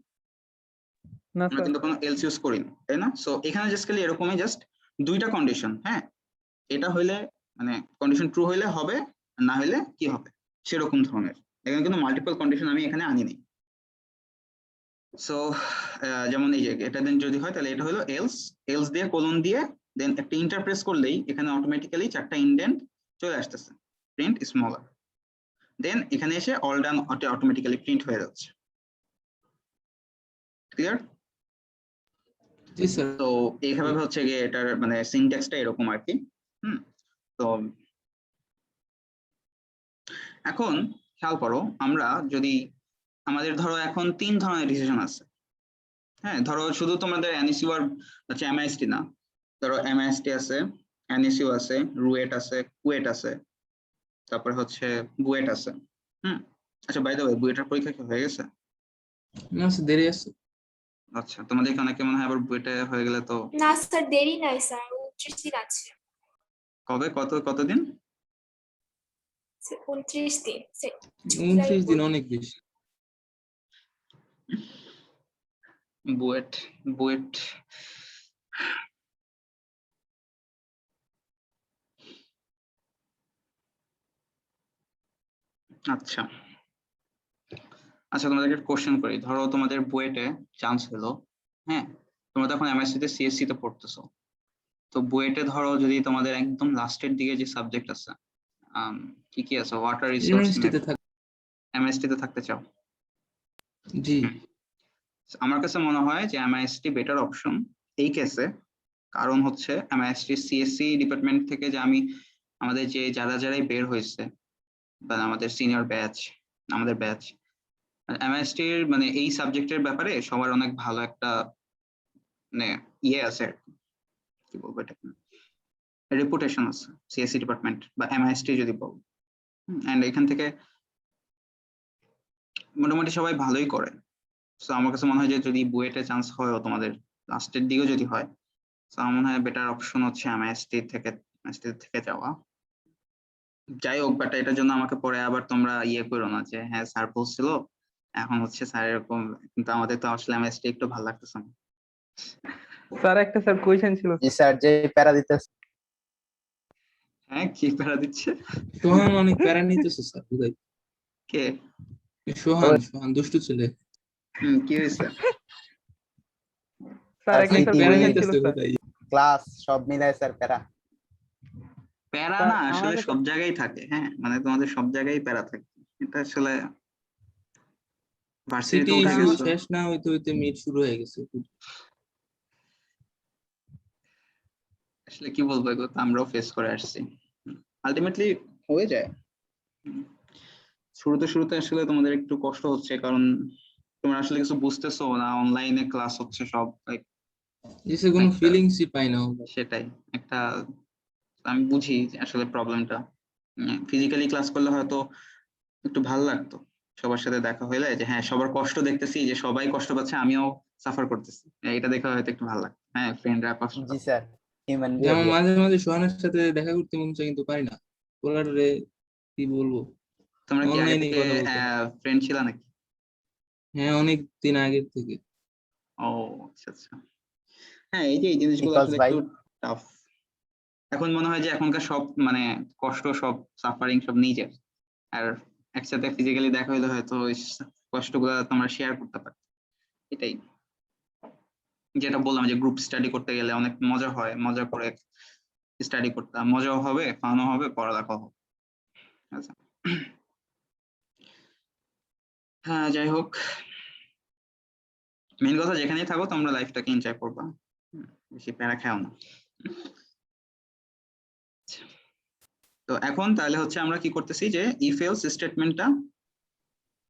না আমরা স্যার। কিন্তু কোনো এলস ইউজ করি না, তাই না? সো এখানে জাস্ট খালি এরকমই জাস্ট দুইটা কন্ডিশন, হ্যাঁ এটা হইলে মানে কন্ডিশন ট্রু হইলে হবে, আর না হইলে কি হবে সেরকম ধরনের। এখানে কিন্তু মাল্টিপল কন্ডিশন আমি এখানে আনিনি। সো যেমন এই যে এটা দেন যদি হয় তাহলে এটা হলো এলস, এলস দিয়ে কোলন দিয়ে দেন একটা ইন্টারপ্রেস করলেই এখানে অটোমেটিক্যালি 4টা ইনডেন্ট চলে আসতেছে, প্রিন্ট স্মলার, দেন এখানে এসে অল ডান অটোমেটিক্যালি প্রিন্ট হয়ে যাচ্ছে। ক্লিয়ার? জি স্যার। তো এইভাবে হচ্ছে গিয়ে এটার মানে সিনট্যাক্সটা এরকম আর কি। তো এখন খেয়াল করো, আমরা যদি আমাদের ধরো এখন 3 ধরনের ডিসিশন আছে। হ্যাঁ, ধরো শুধু তোমাদের এনএসইউ আর হচ্ছে এমআইএসটি না, ধরো এমআইএসটি আছে, এনএসইউ আছে, রুয়েট আছে, কুয়েট আছে, তারপরে হচ্ছে বুয়েট আছে। আচ্ছা বাই দ্য ওয়ে বুয়েটের পরীক্ষা কি হয়ে গেছে? না স্যার দেরি আছে। আচ্ছা, তোমাদের অনেকে মনে হয় আবার বুয়েটে হয়ে গেলে তো না স্যার দেরি নাই স্যার, 29 দিন আছে। কবে কতদিন? 29 দিন। 29 দিন অনেক বেশি। বুয়েট বুয়েট আচ্ছা আচ্ছা তোমাদেরকে কোশ্চেন করি, ধরো তোমাদের বুয়েটে চান্স হলো, হ্যাঁ তোমরা তখন এমএসসি তে সিএসসি তে পড়তেছো, তো বুয়েটে ধরো যদি তোমাদের একদম লাস্টের দিকে যে সাবজেক্ট আছে কি কি আছে, ওয়াটার রিসোর্স, ইউনিভার্সিটিতে থাক। এমএসটি তে থাকতে চাও? জি আমার কাছে মনে হয় যে এমআইএসটি বেটার অপশন এই কেসে, কারণ হচ্ছে এমআইএসটি সিএসসি ডিপার্টমেন্ট থেকে যে আমি আমাদের যে যারাই বের হয়েছে বা আমাদের সিনিয়র ব্যাচ, আমাদের ব্যাচ এমআইএসটির মানে এই সাবজেক্টের ব্যাপারে সবার অনেক ভালো একটা মানে ইয়ে আছে, কি বলবো এটা, রেপুটেশন আছে সিএসসি ডিপার্টমেন্ট বা এমআইএসটি যদি বল। এন্ড এখান থেকে মোটামুটি সবাই ভালোই করে। সো আমার কাছে মনে হয় যে যদি বুয়েটে চান্স হয় তোমাদের লাস্টের দিকেও যদি হয়, তো আমার মনে হয় বেটার অপশন হচ্ছে এমআইএসটি থেকে যাওয়া। যাই হোক, বাট এটার জন্য আমাকে পরে আবার তোমরা ইয়ে করো না যে হ্যাঁ স্যার বলছিল এখন হচ্ছে স্যার এরকম, কিন্তু আমাদের তো আসলে এমএসটি একটু ভালো লাগতেছে না। স্যার একটা স্যার কোয়েশ্চেন ছিল। জি স্যার, যে প্যারা দিতেছে। হ্যাঁ কি প্যারা দিচ্ছে? সোহান অনেক প্যারা নিতেছে স্যার বুঝাই। কে? সোহান দুষ্টু ছেলে। কি হয়েছে? স্যার একটা অনেক স্যার প্যারা কোয়েশ্চেন ছিল নিতেছে স্যার। বুঝাই। ক্লাস সব মিলায় স্যার প্যারা। প্যারা স্যার, না আসলে আমাদের সব জায়গায় থাকে, হ্যাঁ মানে তোমাদের সব জায়গায় প্যারা থাকে, এটা আসলে ভার্সিটিতে সিটি উঠে ইস্যু গেছো। শেষ না হইতে হইতে মিড শুরু হয়ে গেছে। আসলে কি বলবো, এগুলো তো আমরাও ফেস করে আসছি, আলটিমেটলি হয়ে যায়। শুরুতে আসলে তোমাদের একটু কষ্ট হচ্ছে, কারণ তোমরা আসলে কিছু বুঝতেছো না, অনলাইনে ক্লাস হচ্ছে সব, like এসে কোনো একটা- ফিলিংসই পাই না আমরা। সেটাই একটা, আমি বুঝি যে আসলে প্রবলেমটা। ফিজিক্যালি ক্লাস করলে হয়তো একটু ভালো লাগতো, সবার সাথে দেখা হইলে যে হ্যাঁ সবার কষ্ট দেখতেছি, যে সবাই কষ্ট পাচ্ছে আমিও সাফার করতেছি, এটা দেখে হয়তো একটু ভালো লাগতো, হ্যাঁ ফ্রেন্ডরা কষ্ট জি স্যার, হিউম্যান যেমন বিহেভিয়ার। মাঝে মাঝে সোহানের সাথে দেখা করতে মন চায় কিন্তু পারি না। পোলারে কি বলবো, তোমরা কি আগে অনলাইনে থেকে কথা বলতে হয়। ফ্রেন্ড ছিল নাকি? হ্যাঁ, অনেক দিন আগের থেকে। ও আচ্ছা আচ্ছা। হ্যাঁ, এই যে এই জিনিসগুলো বিকজ আসলে ভাই একটু টাফ। এখন মনে হয় যে এখনকার সব মানে কষ্ট, সব সাফারিং সব নিজের। আর একসাথে ফিজিক্যালি দেখা হইলে হয়তো ওই কষ্টগুলো তোমরা শেয়ার করতে পারো। এটাই যেটা বললাম যে গ্রুপ স্টাডি করতে গেলে অনেক মজা হয়, মজা করে স্টাডি করতাম, মজাও হবে, ফানও হবে, পড়ালেখা হবে। আচ্ছা, হ্যাঁ যাই হোক, মেইন কথা যেখানেই থাকো তোমরা লাইফটাকে এনজয় করবা, বেশি প্যারা খাও না। তো এখন তাহলে হচ্ছে আমরা কি করতেছি যে ইফ এলস স্টেটমেন্টটা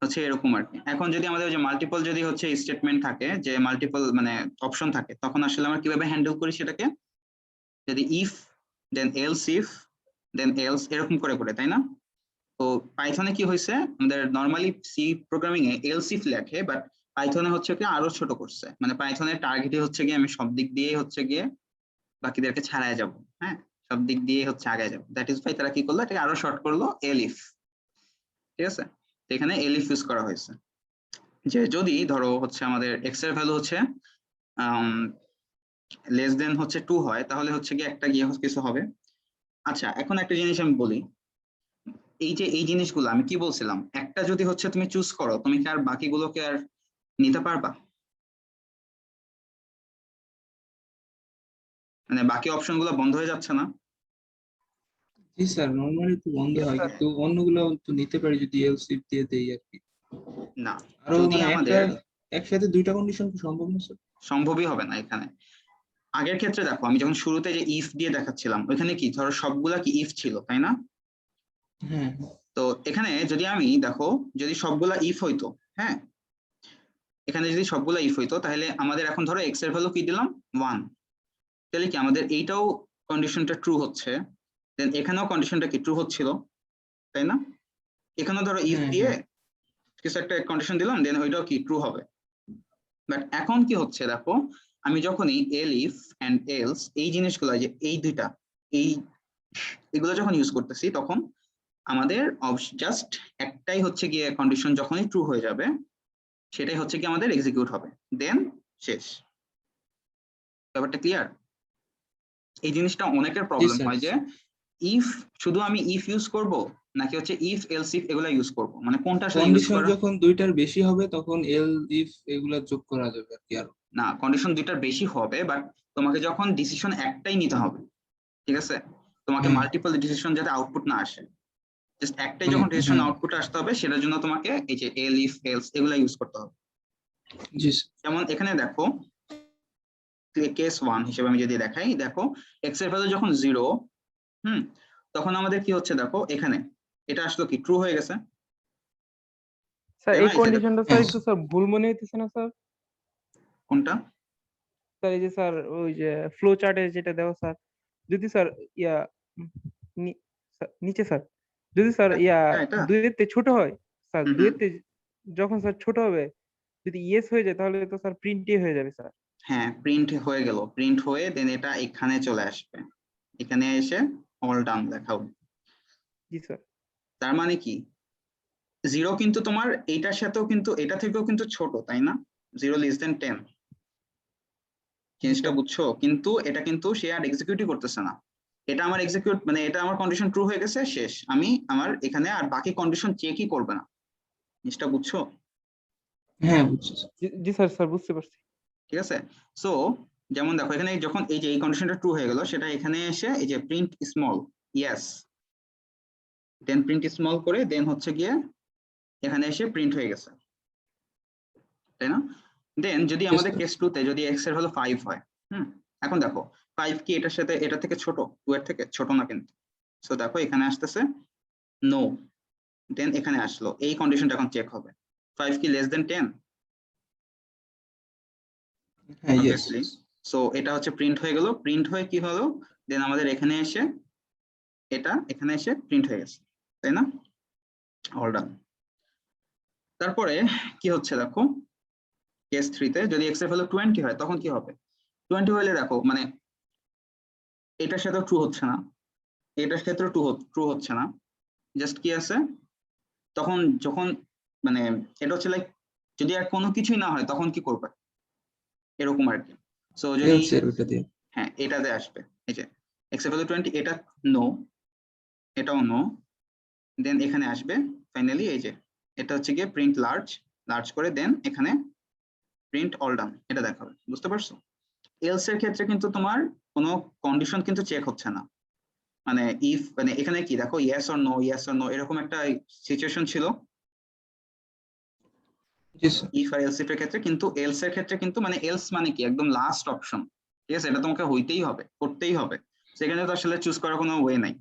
হচ্ছে এরকম আর কি। এখন যদি আমাদের যে মাল্টিপল যদি হচ্ছে স্টেটমেন্ট থাকে, যে মাল্টিপল মানে অপশন থাকে, তখন আসলে আমরা কিভাবে হ্যান্ডেল করি সেটাকে, যদি ইফ দেন এলস এরকম করে করে, তাই না? তো পাইথনে কি হয়েছে, আমাদের নর্মালি সি প্রোগ্রামিং এ এলস ইফ লেখে, বাট পাইথনে হচ্ছে কি আরো ছোট করছে, মানে পাইথনের টার্গেটই হচ্ছে গিয়ে আমি সব দিক দিয়ে হচ্ছে গিয়ে বাকিদেরকে ছাড়াই যাব। হ্যাঁ, সব দিক দিয়ে হচ্ছে আগে যাব, দ্যাট ইজ ভাই তারা কি করলো, এটাকে আরো শর্ট করলো এলিফ। ঠিক আছে, তো এখানে এলিফ ইউজ করা হয়েছে, যে যদি ধরো হচ্ছে আমাদের এক্স এর ভ্যালু হচ্ছে লেস দেন হচ্ছে 2 হয়, তাহলে হচ্ছে কি একটা গিয়ে কিছু হবে। আচ্ছা, এখন একটা জিনিস আমি বলি, এই যে এই জিনিসগুলো আমি কি বলছিলাম, একটা যদি হচ্ছে তুমি চুজ করো, তুমি কি আর বাকিগুলোকে আর নিতে পারবা? মানে বাকি অপশন গুলো বন্ধ হয়ে যাচ্ছে না? জি স্যার, নর্মালি তো বন্ধ হয়, কিন্তু অন্যগুলো তো নিতে পারি যদি এলস ইফ দিয়ে দেই আর কি। না, আরো যদি মানে একটা আমাদের একসাথে দুইটা কন্ডিশন কি সম্ভব না স্যার? সম্ভবই হবে না এখানে। আগের ক্ষেত্রে দেখো, আমি যখন শুরুতে যে ইফ দিয়ে দেখাচ্ছিলাম, ওইখানে কি ধরো সবগুলা কি ইফ ছিল, তাই না? হ্যাঁ, তো এখানে যদি আমি দেখো, যদি সবগুলা ইফ হইতো, হ্যাঁ, এখানে যদি সবগুলা ইফ হইতো, তাহলে আমাদের এখন ধরো এক্স এর ভ্যালু কি দিলাম 1, তাহলে কি আমাদের এইটাও কন্ডিশনটা ট্রু হচ্ছে, দেন এখানেও কন্ডিশনটা কি ট্রু হচ্ছিল, তাই না? এখানেও ধরো ইফ হ্যাঁ, দিয়ে হ্যাঁ। কিছু একটা কন্ডিশন দিলাম, দেন ওইটাও কি ট্রু হবে। বাট এখন কি হচ্ছে দেখো, আমি যখনই এলিফ এন্ড এলস এই জিনিসগুলো, যে এই দুইটা এই এগুলো যখন ইউজ করতেছি, তখন আমাদের জাস্ট একটাই হচ্ছে গিয়ে কন্ডিশন যখনই ট্রু হয়ে যাবে, সেটাই হচ্ছে কি আমাদের এক্সিকিউট হবে, দেন শেষ। ব্যাপারটা ক্লিয়ার? এই জিনিসটা অনেকের জি প্রবলেম স্যার। হয় যে ইফ শুধু আমি ইফ ইউজ করব, নাকি হচ্ছে ইফ এলস ইফ এগুলা ইউজ করব, মানে কোনটা আসলে ইউজ কন্ডিশন করা। যখন দুইটার বেশি হবে তখন এল ইফ এগুলা যোগ করা যাবে আর কি আরো। না, কন্ডিশন দুইটার বেশি হবে, বাট তোমাকে যখন ডিসিশন একটাই নিতে হবে, ঠিক আছে, তোমাকে হ্যাঁ, মাল্টিপল ডিসিশন যাতে আউটপুট না আসে, জাস্ট একটাই মানে যখন ডিসিশন হ্যাঁ। আউটপুট আসতে হবে, সেটার জন্য তোমাকে এই যে এল ইফ এলস এগুলা ইউজ করতে হবে। জি স্যার। যেমন এখানে দেখো, কেস 1 হিসেবে আমি যদি দেখাই, দেখো এক্স এর ভ্যালু যখন 0, তখন আমাদের কি হচ্ছে দেখো, এখানে এটা আসলো কি ট্রু হয়ে গেছে, স্যার তাই এই না? এই যে দেখো, কন্ডিশনটা স্যার হ্যাঁ, একটু স্যার ভুল মনে হইতেছে না স্যার? কোনটা? স্যার এই যে স্যার ওই যে ফ্লো চার্টে যেটা দেওয়া স্যার, যদি স্যার ইয়া উম, নিচে স্যার, যদি স্যার ইয়া এটা 2 এর থেকে ছোট হয়, স্যার হুম 2 হুম এর থেকে যখন স্যার ছোট হবে, যদি ইয়েস হয়ে যায় তাহলে তো স্যার প্রিন্টই হয়ে যাবে স্যার। হ্যাঁ, প্রিন্ট হয়ে গেল, প্রিন্ট হয়ে দেন এটা এখানে চলে আসবে, এখানে এসে অল ডান লেখা হবে। জি স্যার। তার মানে কি 0 কিন্তু তোমার এইটার সাথেও কিন্তু এটা থেকেও কিন্তু ছোট, তাই না? 0 লেস দেন 10, জি জিনিসটা স্যার। বুঝছো? কিন্তু এটা কিন্তু সে আর এক্সিকিউটই করতেছে না, এটা আমার এক্সিকিউট মানে এটা আমার কন্ডিশন ট্রু হয়ে গেছে, শেষ, আমি আমার এখানে আর বাকি কন্ডিশন চেকই করবে না, জিনিসটা বুঝছো? হ্যাঁ বুঝছি স্যার। জি স্যার, স্যার বুঝতে পারছি। ঠিক আছে, সো যেমন দেখো এখানে যখন এই যে এই কন্ডিশনটা ট্রু হয়ে গেল, সেটা এখানে এসে এই যে print small yes, then print small করে দেন হচ্ছে গিয়ে এখানে এসে প্রিন্ট হয়ে গেছে, তাই না? দেন যদি Yes, আমাদের sir. কেস 2 তে যদি x এর হলো 5 হয়, এখন দেখো 5 কি এটার সাথে এটা থেকে ছোট, 2 এর থেকে ছোট না কিন্তু, সো দেখো এখানে আসতেছে নো, দেন এখানে আসলো, এই কন্ডিশনটা এখন চেক হবে, 5 কি লেস দেন 10? হ্যাঁ, yes. অবভিয়াসলি। সো এটা হচ্ছে প্রিন্ট হয়ে গেল, প্রিন্ট হয়ে কি হলো, দেন আমাদের এখানে এসে এটা এখানে এসে প্রিন্ট হয়ে গেছে, তাই না? All done. তারপরে কি হচ্ছে দেখো, কেস 3 তে যদি x এর ভ্যালু 20 হয়, তখন কি হবে? 20 হলে দেখো মানে এটার সাথে ট্রু হচ্ছে না, এটার ক্ষেত্রে ট্রু হচ্ছে না, জাস্ট কি আছে তখন যখন মানে এটা হচ্ছে লাইক যদি আর কোনো কিছুই না হয় তখন কি করবে এরকম আর কি। সো যদি এলস এর ওটা দিয়ে হ্যাঁ এটাতে আসবে এই যে x এর ভ্যালু 20 এটা নো, এটাও নো, দেন এখানে আসবে ফাইনালি এই যে এটা হচ্ছে গিয়ে প্রিন্ট লার্জ করে দেন এখানে প্রিন্ট অল ডান এটা দেখাবে, বুঝতে পারছো? এলস এর ক্ষেত্রে কিন্তু তোমার কোনো কন্ডিশন কিন্তু চেক হচ্ছে না, মানে ইফ মানে এখানে কি দেখো ইয়েস অর নো এরকম একটা সিচুয়েশন ছিল জি স্যার ইফ আর এলস এর ক্ষেত্রে, কিন্তু এলস এর ক্ষেত্রে কিন্তু মানে এলস মানে কি একদম লাস্ট অপশন, ঠিক আছে? এটা তোমাকে হইতেই হবে, করতেই হবে, সেখানে তো আসলে চুজ করার কোনো ওয়ে নাই,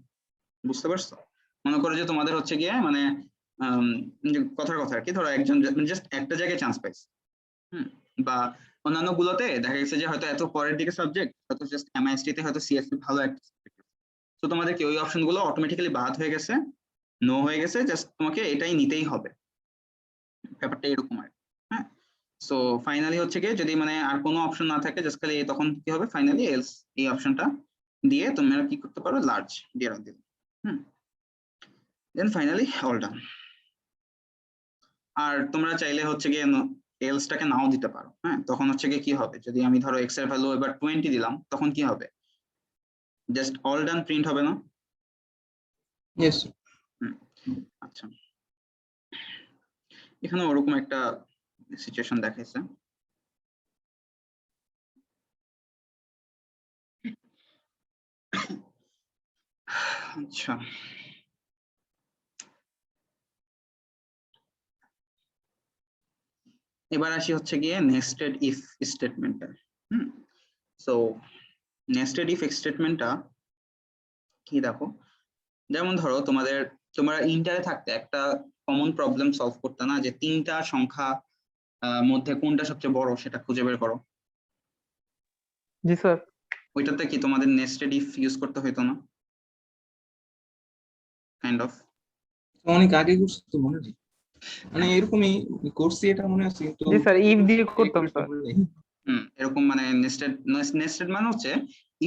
বুঝতে পারছো? মনে করো যে তোমাদের হচ্ছে গিয়ে মানে কথার কথা আর কি, ধরো একজন জাস্ট একটা জায়গায় চান্স পাইছে, বা অন্যান্য গুলোতে দেখা গেছে যে হয়তো এত পরের দিকে সাবজেক্ট হয়তো জাস্ট এমআইএসটি তে হয়তো সিএসসি ভালো একটা সাবজেক্ট, তো তোমাদের কি ওই অপশন গুলো অটোমেটিক্যালি বাদ হয়ে গেছে, নো হয়ে গেছে, জাস্ট তোমাকে এটাই নিতেই হবে, ব্যাপারটা এরকম আর হ্যাঁ। সো ফাইনালি হচ্ছে কি যদি মানে আর কোনো অপশন না থাকে জাস্ট খালি তখন কি হবে ফাইনালি এলস এই অপশনটা দিয়ে তোমরা কি করতে পারো লার্জ দিয়ে দিবে, দেন ফাইনালি অল ডান। আর তোমরা চাইলে হচ্ছে গিয়ে এলসটাকে নাও দিতে পারো, হ্যাঁ তখন হচ্ছে গিয়ে কি হবে যদি আমি ধরো এক্স এর ভ্যালু এবার 20 দিলাম তখন কি হবে, জাস্ট অল ডান প্রিন্ট হবে না? ইয়েস স্যার আচ্ছা এখানে ওরকম একটা সিচুয়েশন দেখাইছে, আচ্ছা এবার আসি হচ্ছে গিয়ে নেস্টেড ইফ স্টেটমেন্টটা। সো নেস্টেড ইফ স্টেটমেন্টটা কি দেখো, যেমন ধরো তোমরা ইন্টারে থাকতে একটা কমন প্রবলেম সলভ করতে না যে তিনটা সংখ্যা মধ্যে কোনটা সবচেয়ে বড় সেটা খুঁজে বের করো, জি স্যার। ওইটাতে কি তোমাদের নেস্টেড ইফ ইউজ করতে হইতো না কাইন্ড অফ? অনেক আগে করছি তো মনে নেই, মানে এরকমই করছি এটা মনে আছে কিন্তু জি স্যার, ইফ দিয়ে করতাম স্যার। মনে নেই। এরকম মানে নেস্টেড মানে হচ্ছে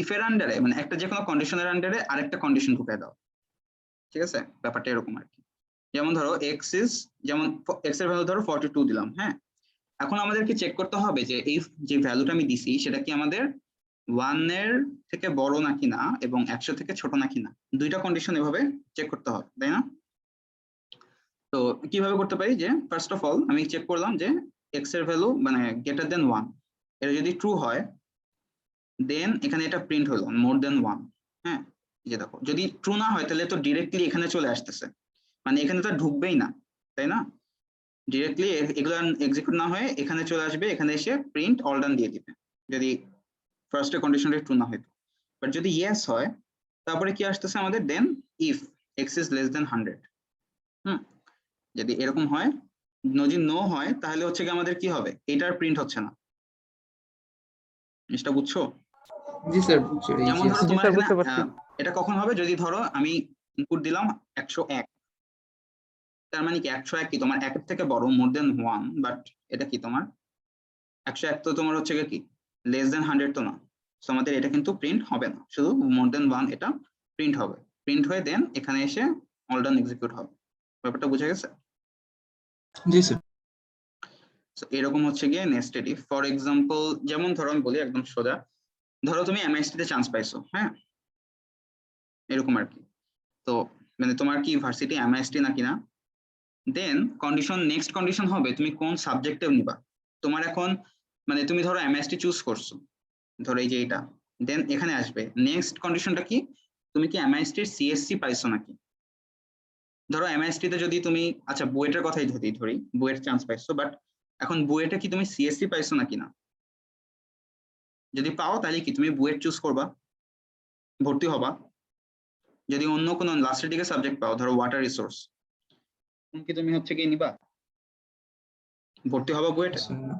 ইফ এর আন্ডারে মানে একটা যে কোনো কন্ডিশনের আন্ডারে আরেকটা কন্ডিশন ঢুকাই দাও, ঠিক আছে? ব্যাপারটা এরকম আর কি। যেমন ধরো যেমন এক্স এর ভ্যালু ধরো 42 দিলাম, হ্যাঁ এখন আমাদেরকে চেক করতে হবে যে এই যে ভ্যালুটা আমি দিছি সেটা কি আমাদের 1 এর থেকে বড় নাকি না এবং 100 থেকে ছোট নাকি না, দুইটা কন্ডিশন এভাবে চেক করতে হবে, তাই না? তো কিভাবে করতে পারি যে ফার্স্ট অফ অল আমি চেক করলাম যে এক্স এর ভ্যালু মানে গ্রেটার দেন 1, এটা যদি ট্রু হয় দেন এখানে এটা প্রিন্ট হলো মোর দেন 1, হ্যাঁ এই যে দেখো যদি ট্রু না হয় তাহলে তো ডিরেক্টলি এখানে চলে আসতেছে, মানে এখানে তো বাই না, তাই না? ডিরেক্টলি এগুলো এক্সিকিউট না হয়ে এখানে চলে আসবে, এখানে এসে প্রিন্ট অল ডান দিয়ে দিবে যদি ফার্স্ট কন্ডিশনটা ট্রু না হইতো। বাট যদি ইয়েস হয় তারপরে কি আসতেছে আমাদের then if x is less than 100, যদি এরকম হয়, যদি নো হয় তাহলে হচ্ছে কি আমাদের কি হবে, এটার প্রিন্ট হচ্ছে না, জিনিসটা বুঝছো? জি স্যার বুঝছি এই যেমন যে ধরো জি তোমার স্যার, এখানে বুঝতে পারছি। এটা কখন হবে যদি ধরো আমি ইনপুট দিলাম 101, তার মানে কি 101 কি তোমার 1 থেকে বড় মোর দেন 1, বাট এটা কি তোমার 101 তো তোমার হচ্ছে কি লেস দেন 100 তো না, সো আমাদের এটা কিন্তু প্রিন্ট হবে না, শুধু মোর দেন 1 এটা প্রিন্ট হবে, প্রিন্ট হয়ে দেন এখানে এসে অল ডান এক্সিকিউট হবে, ব্যাপারটা বুঝে গেছে? জি স্যার সো এরকম হচ্ছে গিয়ে নেস্টেড ইফ। ফর এক্সাম্পল যেমন ধরো আমি বলি একদম সোজা, ধরো তুমি এমআইএসটি তে চান্স পাইছো, হ্যাঁ এরকম আর কি, তো মানে তোমার কি ইউনিভার্সিটি এমআইএসটি নাকি না, দেন নেক্সট কন্ডিশন হবে তুমি কোন সাবজেক্টে নিবা, তোমার এখন মানে তুমি ধরো এমএসটি চুজ করছো, ধরো এই যে এটা, দেন এখানে আসবে নেক্সট কন্ডিশনটা কি, তুমি কি এমআইএসটি এর সিএসসি পাইছো নাকি, ধরো এমআইএসটি তে যদি তুমি আচ্ছা বুয়েটের কথাই ধরি বুয়েট চান্স পাইছো, বাট এখন বুয়েটে কি তুমি সিএসসি পাইছো নাকি না, যদি পাও তাহলে কি তুমি বুয়েট চুজ করবা, ভর্তি হবা, যদি অন্য কোনো লাস্টের দিকে সাবজেক্ট পাও ধরো ওয়াটার রিসোর্স, কি তুমি হচ্ছে কি নিবা, ভর্তি হবা বুয়েটে? না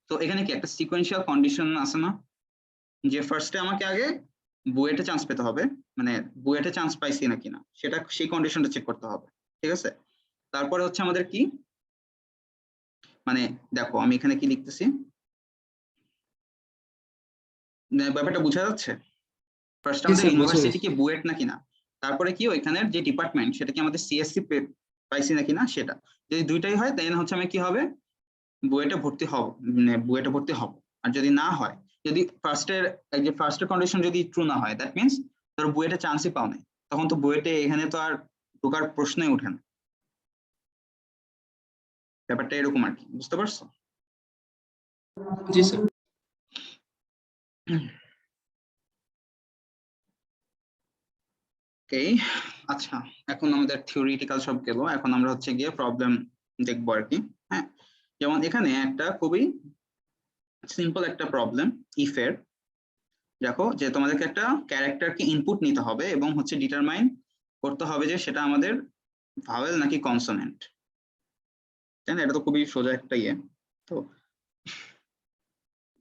তো এখানে কি একটা সিকোয়েন্সিয়াল কন্ডিশন আছে না, যে ফার্স্টে আমাকে আগে বুয়েটে চান্স পেতে হবে, মানে বুয়েটে চান্স পাইছি নাকি না সেটা সেই কন্ডিশনটা চেক করতে হবে, ঠিক আছে? তারপরে হচ্ছে আমাদের কি মানে দেখো আমি এখানে কি লিখতেছি, ব্যাপারটা বোঝা যাচ্ছে? ফার্স্ট জি আমাদের স্যার বোঝা ইউনিভার্সিটি গেছে কি বুয়েট নাকি না, তারপরে কি ওইখানের যে ডিপার্টমেন্ট সেটা কি আমাদের সিএসসি পাইছি নাকি না সেটা, যদি দুইটাই হয় তাহলে হচ্ছে আমি কি হবে বুয়েটে ভর্তি হব, মানে বুয়েটে ভর্তি হব। আর যদি না হয়, যদি ফার্স্টের কন্ডিশন যদি ট্রু না হয়, দ্যাট মিনস তোর বুয়েটে চান্সই পাও নাই, তখন তো বুয়েটে এখানে তো আর ঢোকার প্রশ্নই ওঠে না। ব্যাপারটা এরকম আর কি, বুঝতে পারছো? জি স্যার। ওকে, আচ্ছা এখন আমাদের থিওরিটিক্যাল সব গেল, এখন আমরা হচ্ছে গিয়ে প্রবলেম দেখবো আর কি। হ্যাঁ, যেমন এখানে একটা খুবই সিম্পল একটা প্রবলেম ইফ এর। দেখো যে তোমাদেরকে একটা ক্যারেক্টারকে ইনপুট নিতে হবে এবং হচ্ছে ডিটারমাইন করতে হবে যে সেটা আমাদের ভাওয়েল নাকি কনসোনেন্ট, তাই না? এটা তো খুবই সোজা একটা ইয়ে। তো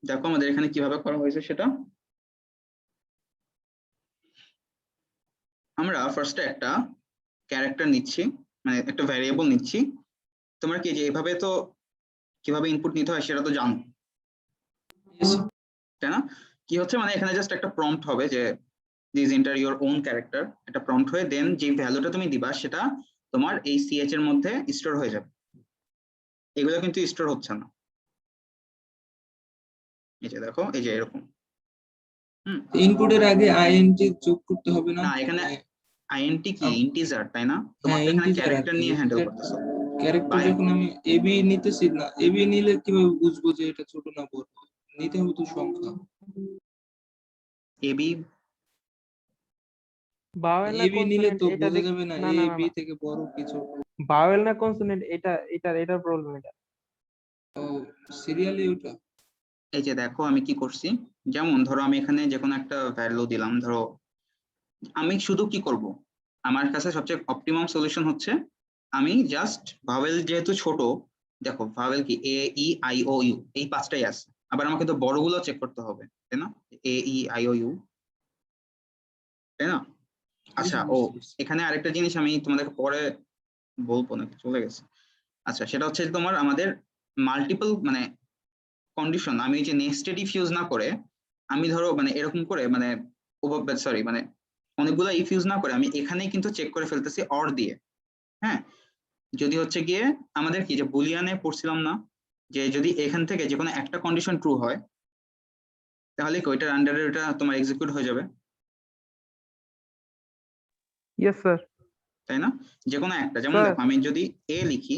দেখো আমাদের এখানে কিভাবে করা হয়েছে সেটা। আমরা ফার্স্টে একটা ক্যারেক্টার নিচ্ছি, মানে একটা ভ্যারিয়েবল নিচ্ছি। তোমরা কি যে এভাবে তো কিভাবে ইনপুট নিতে হয় সেটা তো জানো, Yes, sir. তাই না? কি হচ্ছে মানে এখানে জাস্ট একটা প্রম্পট হবে যে this enter your own character, এটা প্রম্পট হয়ে দেন যে ভ্যালুটা তুমি দিবা সেটা তোমার এই সিএচ এর মধ্যে স্টোর হয়ে যাবে। এগুলো কিন্তু স্টোর হচ্ছে না, এই যে দেখো এই যে এরকম। ইনপুটের আগে আইএনটি যোগ করতে হবে না? না এখানে মানে আইএনটি কি ইন্টিজার, তাই না? তোমার হ্যাঁ তো এখানে ইন্টিজার আর ক্যারেক্টার কি। নিয়ে হ্যান্ডেল করতেছো। ক্যারেক্টার বাই যখন আমি এবি নিতেছি না, এবি নিলে কিভাবে বুঝবো যে এটা ছোট না বড়? নিতে হবে তো সংখ্যা। এবি বাওয়েল না এবি নিলে কনসোনেন্ট তো এটা বোঝা যাবে না না এ না না বি না, থেকে বড় কি ছোট। বাওয়েল না কনসোনেন্ট এটার প্রবলেম এটা। ও সিরিয়ালি ওটা। এই যে দেখো আমি কি করছি, যেমন ধরো আমি এখানে যে কোনো একটা ভ্যালু দিলাম, ধরো আমি শুধু কি করব, আমার কাছে সবচেয়ে অপটিমাম সলিউশন হচ্ছে আমি জাস্ট ভাওয়েল যেহেতু ছোট, দেখো ভাওয়েল কি এ ই আই ও ইউ এই পাঁচটাই আছে, আবার আমাকে তো বড়গুলো চেক করতে হবে, তাই না? এ ই আই ও ইউ, তাই না? আচ্ছা ও এখানে আরেকটা জিনিস আমি তোমাদেরকে পরে বলবো, নাকি চলে গেছে? আচ্ছা সেটা হচ্ছে যে তোমার আমাদের মাল্টিপল মানে কন্ডিশন, আমি যে নেস্টেড ইফ ইউজ না করে আমি ধরো মানে এরকম করে মানে সরি মানে অনেকগুলো ইফ ইউজ না করে আমি এখানেই কিন্তু চেক করে ফেলতেছি অর দিয়ে। হ্যাঁ, যদি হচ্ছে গিয়ে আমাদের কি যে বুলিয়ানে পড়ছিলাম না যে যদি এখান থেকে যে কোনো একটা কন্ডিশন ট্রু হয় তাহলে কি ওইটার আন্ডারে ওটা তোমার এক্সিকিউট হয়ে যাবে, ইয়েস স্যার। তাই না? যে কোনো একটা, যেমন স্যার দেখো আমি যদি এ লিখি,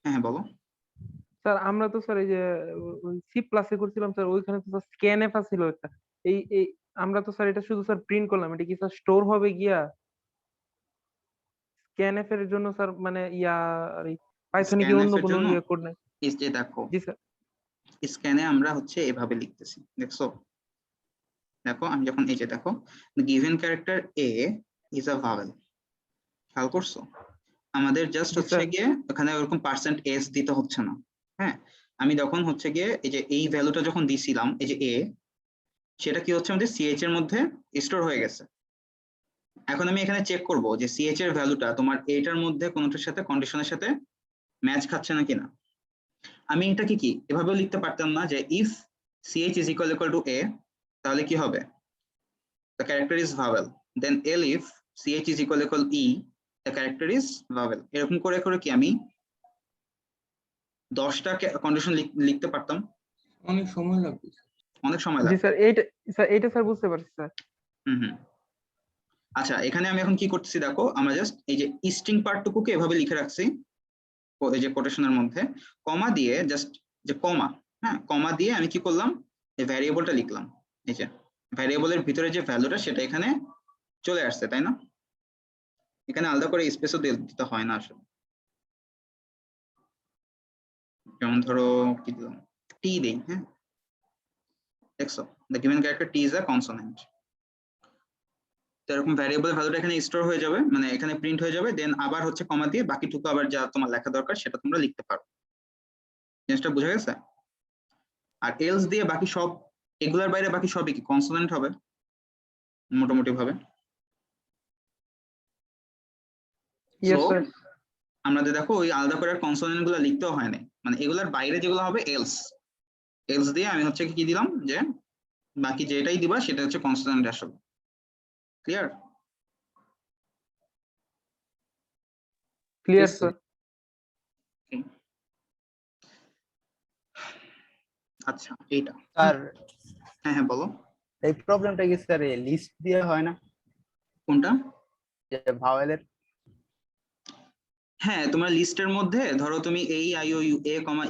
হ্যাঁ হ্যাঁ বলো। স্যার আমরা তো স্যার এই যে সি প্লাসে করছিলাম স্যার, ওইখানে তো স্যার স্ক্যানএফ ছিল একটা। এই আমরা তো স্যার এটা শুধু স্যার প্রিন্ট করলাম, এটা কি স্যার স্টোর হবে গিয়া? স্ক্যানএফ এর জন্য স্যার মানে ইয়া আর পাইথনে কি স্ক্যানএফ অন্য এর কোনো জন্য ইয়ে কোড নাই? এই যে দেখো জি স্যার। স্ক্যানে আমরা হচ্ছে এভাবে লিখতেছি, দেখছো? দেখো আমি যখন এই যে দেখো given character a is a vowel, খেয়াল করছো? আমাদের জাস্ট জি হচ্ছে স্যার। গিয়ে ওখানে ওরকম পার্সেন্ট এস দিতে হচ্ছে না। হ্যাঁ, আমি যখন হচ্ছে গিয়ে এই যে এই ভ্যালুটা যখন দিছিলাম এই যে এ, সেটা কি হচ্ছে আমাদের সিএইচ এর মধ্যে স্টোর হয়ে গেছে। এখন আমি এখানে চেক করব যে সিএইচ এর ভ্যালুটা তোমার এটার মধ্যে কোনোটার সাথে কন্ডিশনের সাথে ম্যাচ খাচ্ছে না কিনা। আমি এটাকে কি এভাবেও লিখতে পারতাম না যে if CH is equal to a, তাহলে কি হবে the character is vowel, then elif ch is equal e, the character is vowel, এরকম করে করে কি আমি 10টা কন্ডিশন লিখতে পারতাম, অনেক সময় লাগবে। অনেক সময় জি লাগবে। স্যার এইটা স্যার বুঝতে পারছি স্যার। হুম। আচ্ছা এখানে আমি এখন কি করতেছি দেখো, আমরা জাস্ট এই যে স্ট্রিং পার্টটুকুকে এভাবে লিখে রাখছি এই যে কোটেশনের মধ্যে, কমা দিয়ে জাস্ট যে কমা, হ্যাঁ কমা দিয়ে আমি কি করলাম এই ভ্যারিয়েবলটা লিখলাম, এই যে ভ্যারিয়েবলের ভিতরে যে ভ্যালুটা সেটা এখানে চলে আসছে, তাই না? এখানে আলাদা করে স্পেসও দিতে হয় না আসলে। যেমন ধরো কি দিলাম টি দেই, হ্যাঁ দেখছো the given character t is a consonant, তো এরকম ভ্যারিয়েবল ভ্যালুটা এখানে স্টোর হয়ে যাবে, মানে এখানে প্রিন্ট হয়ে যাবে, দেন আবার হচ্ছে কমা দিয়ে বাকিটুকু আবার যা তোমার লেখা দরকার সেটা তোমরা লিখতে পারো। জিনিসটা বোঝা গেছে? আর এলস দিয়ে বাকি সব, এগুলার বাইরে বাকি সবই কি কনসোনেন্ট হবে মোটামুটি ভাবে। Yes so sir. আমাদের দেখো ওই আলাদা করে কনসোনেন্ট গুলো লিখতেও হয় না, মানে এগুলার বাইরে যেগুলো হবে এলস, এলস দিয়ে আমি হচ্ছে কি দিলাম যে বাকি যেটাই দিবা সেটা হচ্ছে কনসোনেন্ট আসবে। ক্লিয়ার? Clear Yes, sir. আচ্ছা এইটা স্যার হ্যাঁ হ্যাঁ বলো এই প্রবলেমটা কি স্যার লিস্ট দিয়ে হয় না, কোনটা? যে ভাওয়েলের? হ্যাঁ তোমার লিস্টের মধ্যে ধরো তুমি এই I O U A comma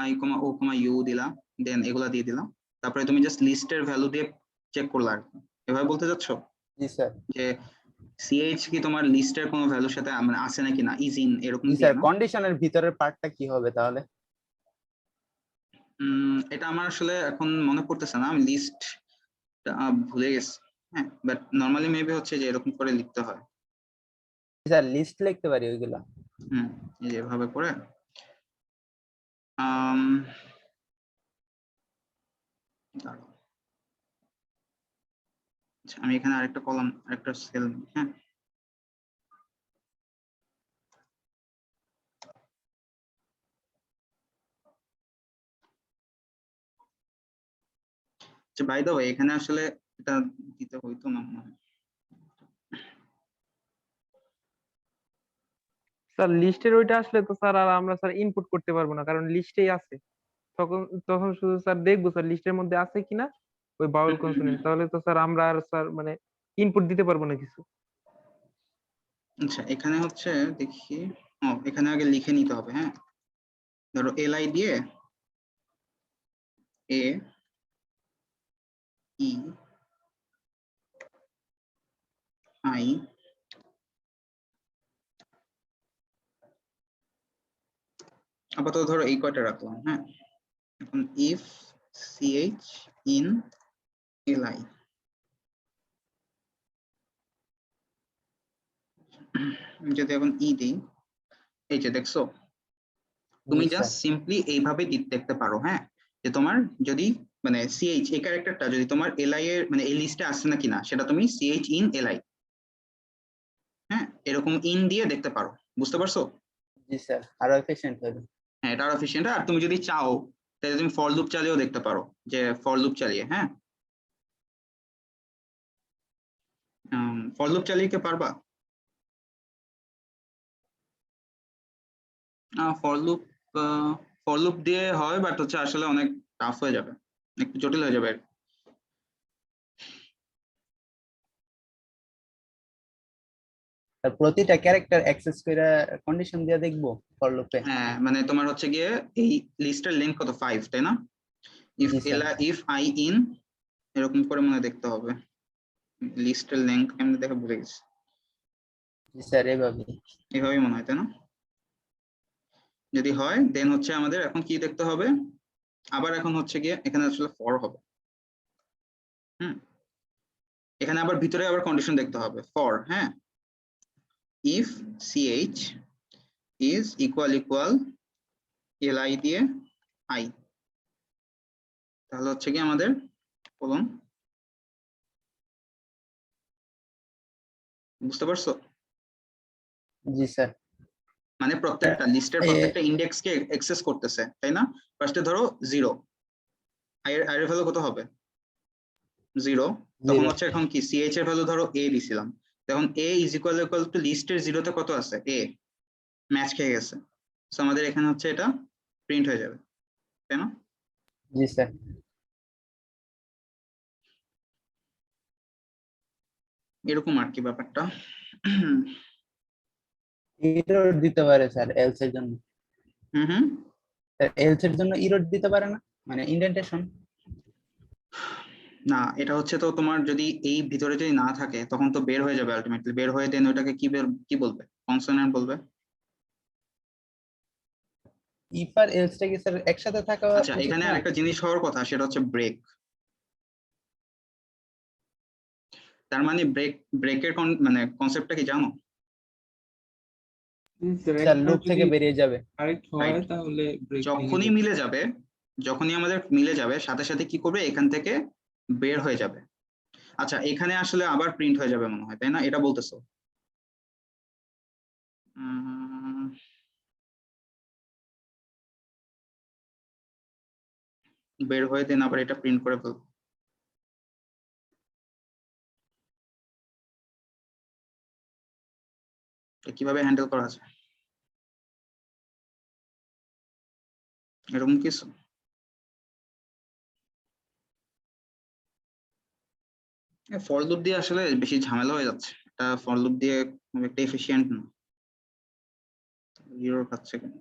I comma O comma U দিলা, দেন এগুলা দিয়ে দিলা, তারপরে তুমি জাস্ট লিস্টের ভ্যালু দিয়ে চেক করলা আর কি। এভাবে বলতে চাচ্ছ জি স্যার। যে সিএইচ কি তোমার লিস্টের কোনো ভ্যালুর সাথে মানে আছে নাকি না, ইজ ইন এরকম জি দিয়ে স্যার, না? কন্ডিশনের ভিতরের পার্টটা কি হবে তাহলে? এটা আমার আসলে এখন মনে পড়তেছে না, আমি লিস্ট ভুলে গেছি। হ্যাঁ বাট নর্মালি মেবি হচ্ছে যে এরকম করে লিখতে হয়। স্যার লিস্ট লিখতে পারি ওইগুলা? এই যে এভাবে করে আম, দাঁড়াও। আচ্ছা আমি এখানে আরেকটা কলাম আরেকটা সেল হ্যাঁ আচ্ছা বাই দ্য ওয়ে এখানে আসলে এটা দিতে হইতো না মনে হয়। স্যার লিস্টের ওইটা আসলে তো স্যার আর আমরা স্যার ইনপুট করতে পারবো না, কারণ লিস্টেই আছে। তখন তখন শুধু স্যার দেখবো স্যার লিস্টের মধ্যে আছে কিনা ওই বাউল কনসোনেন্ট, তাহলে তো স্যার আমরা আর স্যার মানে ইনপুট দিতে পারবো না কিছু। আচ্ছা এখানে হচ্ছে দেখি, ও এখানে আগে লিখে নিতে হবে। হ্যাঁ ধরো এলআই দিয়ে এ ই আই আপাতত ধরো এই কয়টা রাখলাম। হ্যাঁ এখন ইফ সিএইচ ইন এলআই, যদি এখন ই দিই, এই যে দেখছো তুমি জি জাস্ট স্যার। সিম্পলি এইভাবে দেখতে পারো। হ্যাঁ যে তোমার যদি মানে সিএইচ এই ক্যারেক্টারটা যদি তোমার এলআই এর মানে এই লিস্টে আসছে না কিনা সেটা তুমি সিএইচ ইন এলআই হ্যাঁ এরকম ইন দিয়ে দেখতে পারো। বুঝতে পারছো? জি স্যার, আরো এফিশিয়েন্ট হবে। হ্যাঁ এটা আরো এফিশিয়েন্ট। আর তুমি যদি চাও তাহলে তুমি ফর লুপ চালিয়েও দেখতে পারো, যে ফর লুপ চালিয়ে। হ্যাঁ ফর লুপ চালিয়ে কি পারবা? ফর লুপ দিয়ে হয় বাট হচ্ছে আসলে অনেক টাফ হয়ে যাবে, একটু জটিল হয়ে যাবে আর কি। আর প্রতিটা ক্যারেক্টার অ্যাক্সেস করে কন্ডিশন দিয়ে দেখবো ফর লুপে? হ্যাঁ মানে তোমার হচ্ছে গিয়ে এই লিস্টের লেন্থ কত 5 তাই না? If G sir. If I in এরকম করে মনে হয় দেখতে হবে। লিস্টের লেন্থ কেমনে দেখে ভুলে গেছি। জি স্যার, এভাবে। এভাবেই মনে হয় তাই না? যদি হয় দেন হচ্ছে আমাদের এখন কি দেখতে হবে, আবার এখন হচ্ছে গিয়ে এখানে আসলে ফর হবে। হুম এখানে আবার ভিতরে আবার কন্ডিশন দেখতে হবে ফর। হ্যাঁ if CH is equal LI দিয়ে আই, তাহলে হচ্ছে কি আমাদের বলুন, বুঝতে পারছো? জি স্যার। মানে প্রত্যেকটা লিস্টের প্রত্যেকটা ইন্ডেক্স কে অ্যাক্সেস করতেছে তাই না? ফার্স্টে ধরো 0, আই এর ভ্যালু কত হবে 0, তখন 0। হচ্ছে এখন কি সিএইচ এর ভ্যালু ধরো এ দিছিলাম, তখন এ ইজ ইকুয়াল টু লিস্টের 0 তে কত আছে এ, ম্যাচ খেয়ে গেছে। সো আমাদের এখানে হচ্ছে এটা প্রিন্ট হয়ে যাবে তাই না? জি স্যার। এরকম আর কি ব্যাপারটা। ইরর দিতে পারে স্যার এলস এর জন্য? হুম হুম স্যার এলস এর জন্য ইরর দিতে পারে না, মানে ইন্ডেন্টেশন? না এটা হচ্ছে তো তোমার যদি এই ভিতরে যদি না থাকে তখন তো বের হয়ে যাবে, আলটিমেটলি বের হয়ে দেন ওটাকে কি বলবে, কনসোনেন্ট বলবে। ইফ আর এলসটা কি স্যার একসাথে থাকা আচ্ছা উচিত এখানে না? আরেকটা জিনিস হওয়ার কথা সেটা হচ্ছে ব্রেক। তার মানে ব্রেকের মানে কনসেপ্টটা কি জানো? স্যার একবার লুপ যদি থেকে বেরিয়ে যাবে। কারেক্ট হয় রাইট, তাহলে ব্রেক ভেঙে যখনই যাবে। মিলে যাবে, যখনই আমাদের মিলে যাবে সাথে সাথে কি করবে এখান থেকে বের হয়ে যাবে। আচ্ছা এখানে আসলে আবার প্রিন্ট হয়ে যাবে মনে হয় তাই না, এটা বলতেছো? বের হয়ে দেন আবার এটা প্রিন্ট করে ফেলবো। কিভাবে হ্যান্ডেল করা আছে? এরকম কিছু। ফর লুপ দিয়ে আসলে বেশি ঝামেলা হয়ে যাচ্ছে, এটা ফর লুপ দিয়ে খুব একটা এফিশিয়েন্ট না। জিরো পাচ্ছে কেন?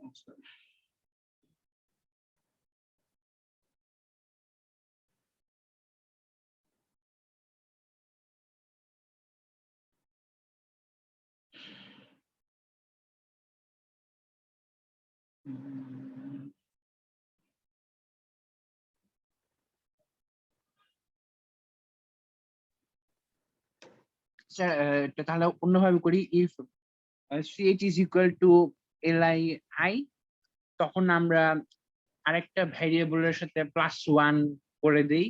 স্যার এটা তাহলে অন্যভাবে করি, if ch is equal to li, তখন আমরা আরেকটা ভ্যারিয়েবলের সাথে +1 করে দেই,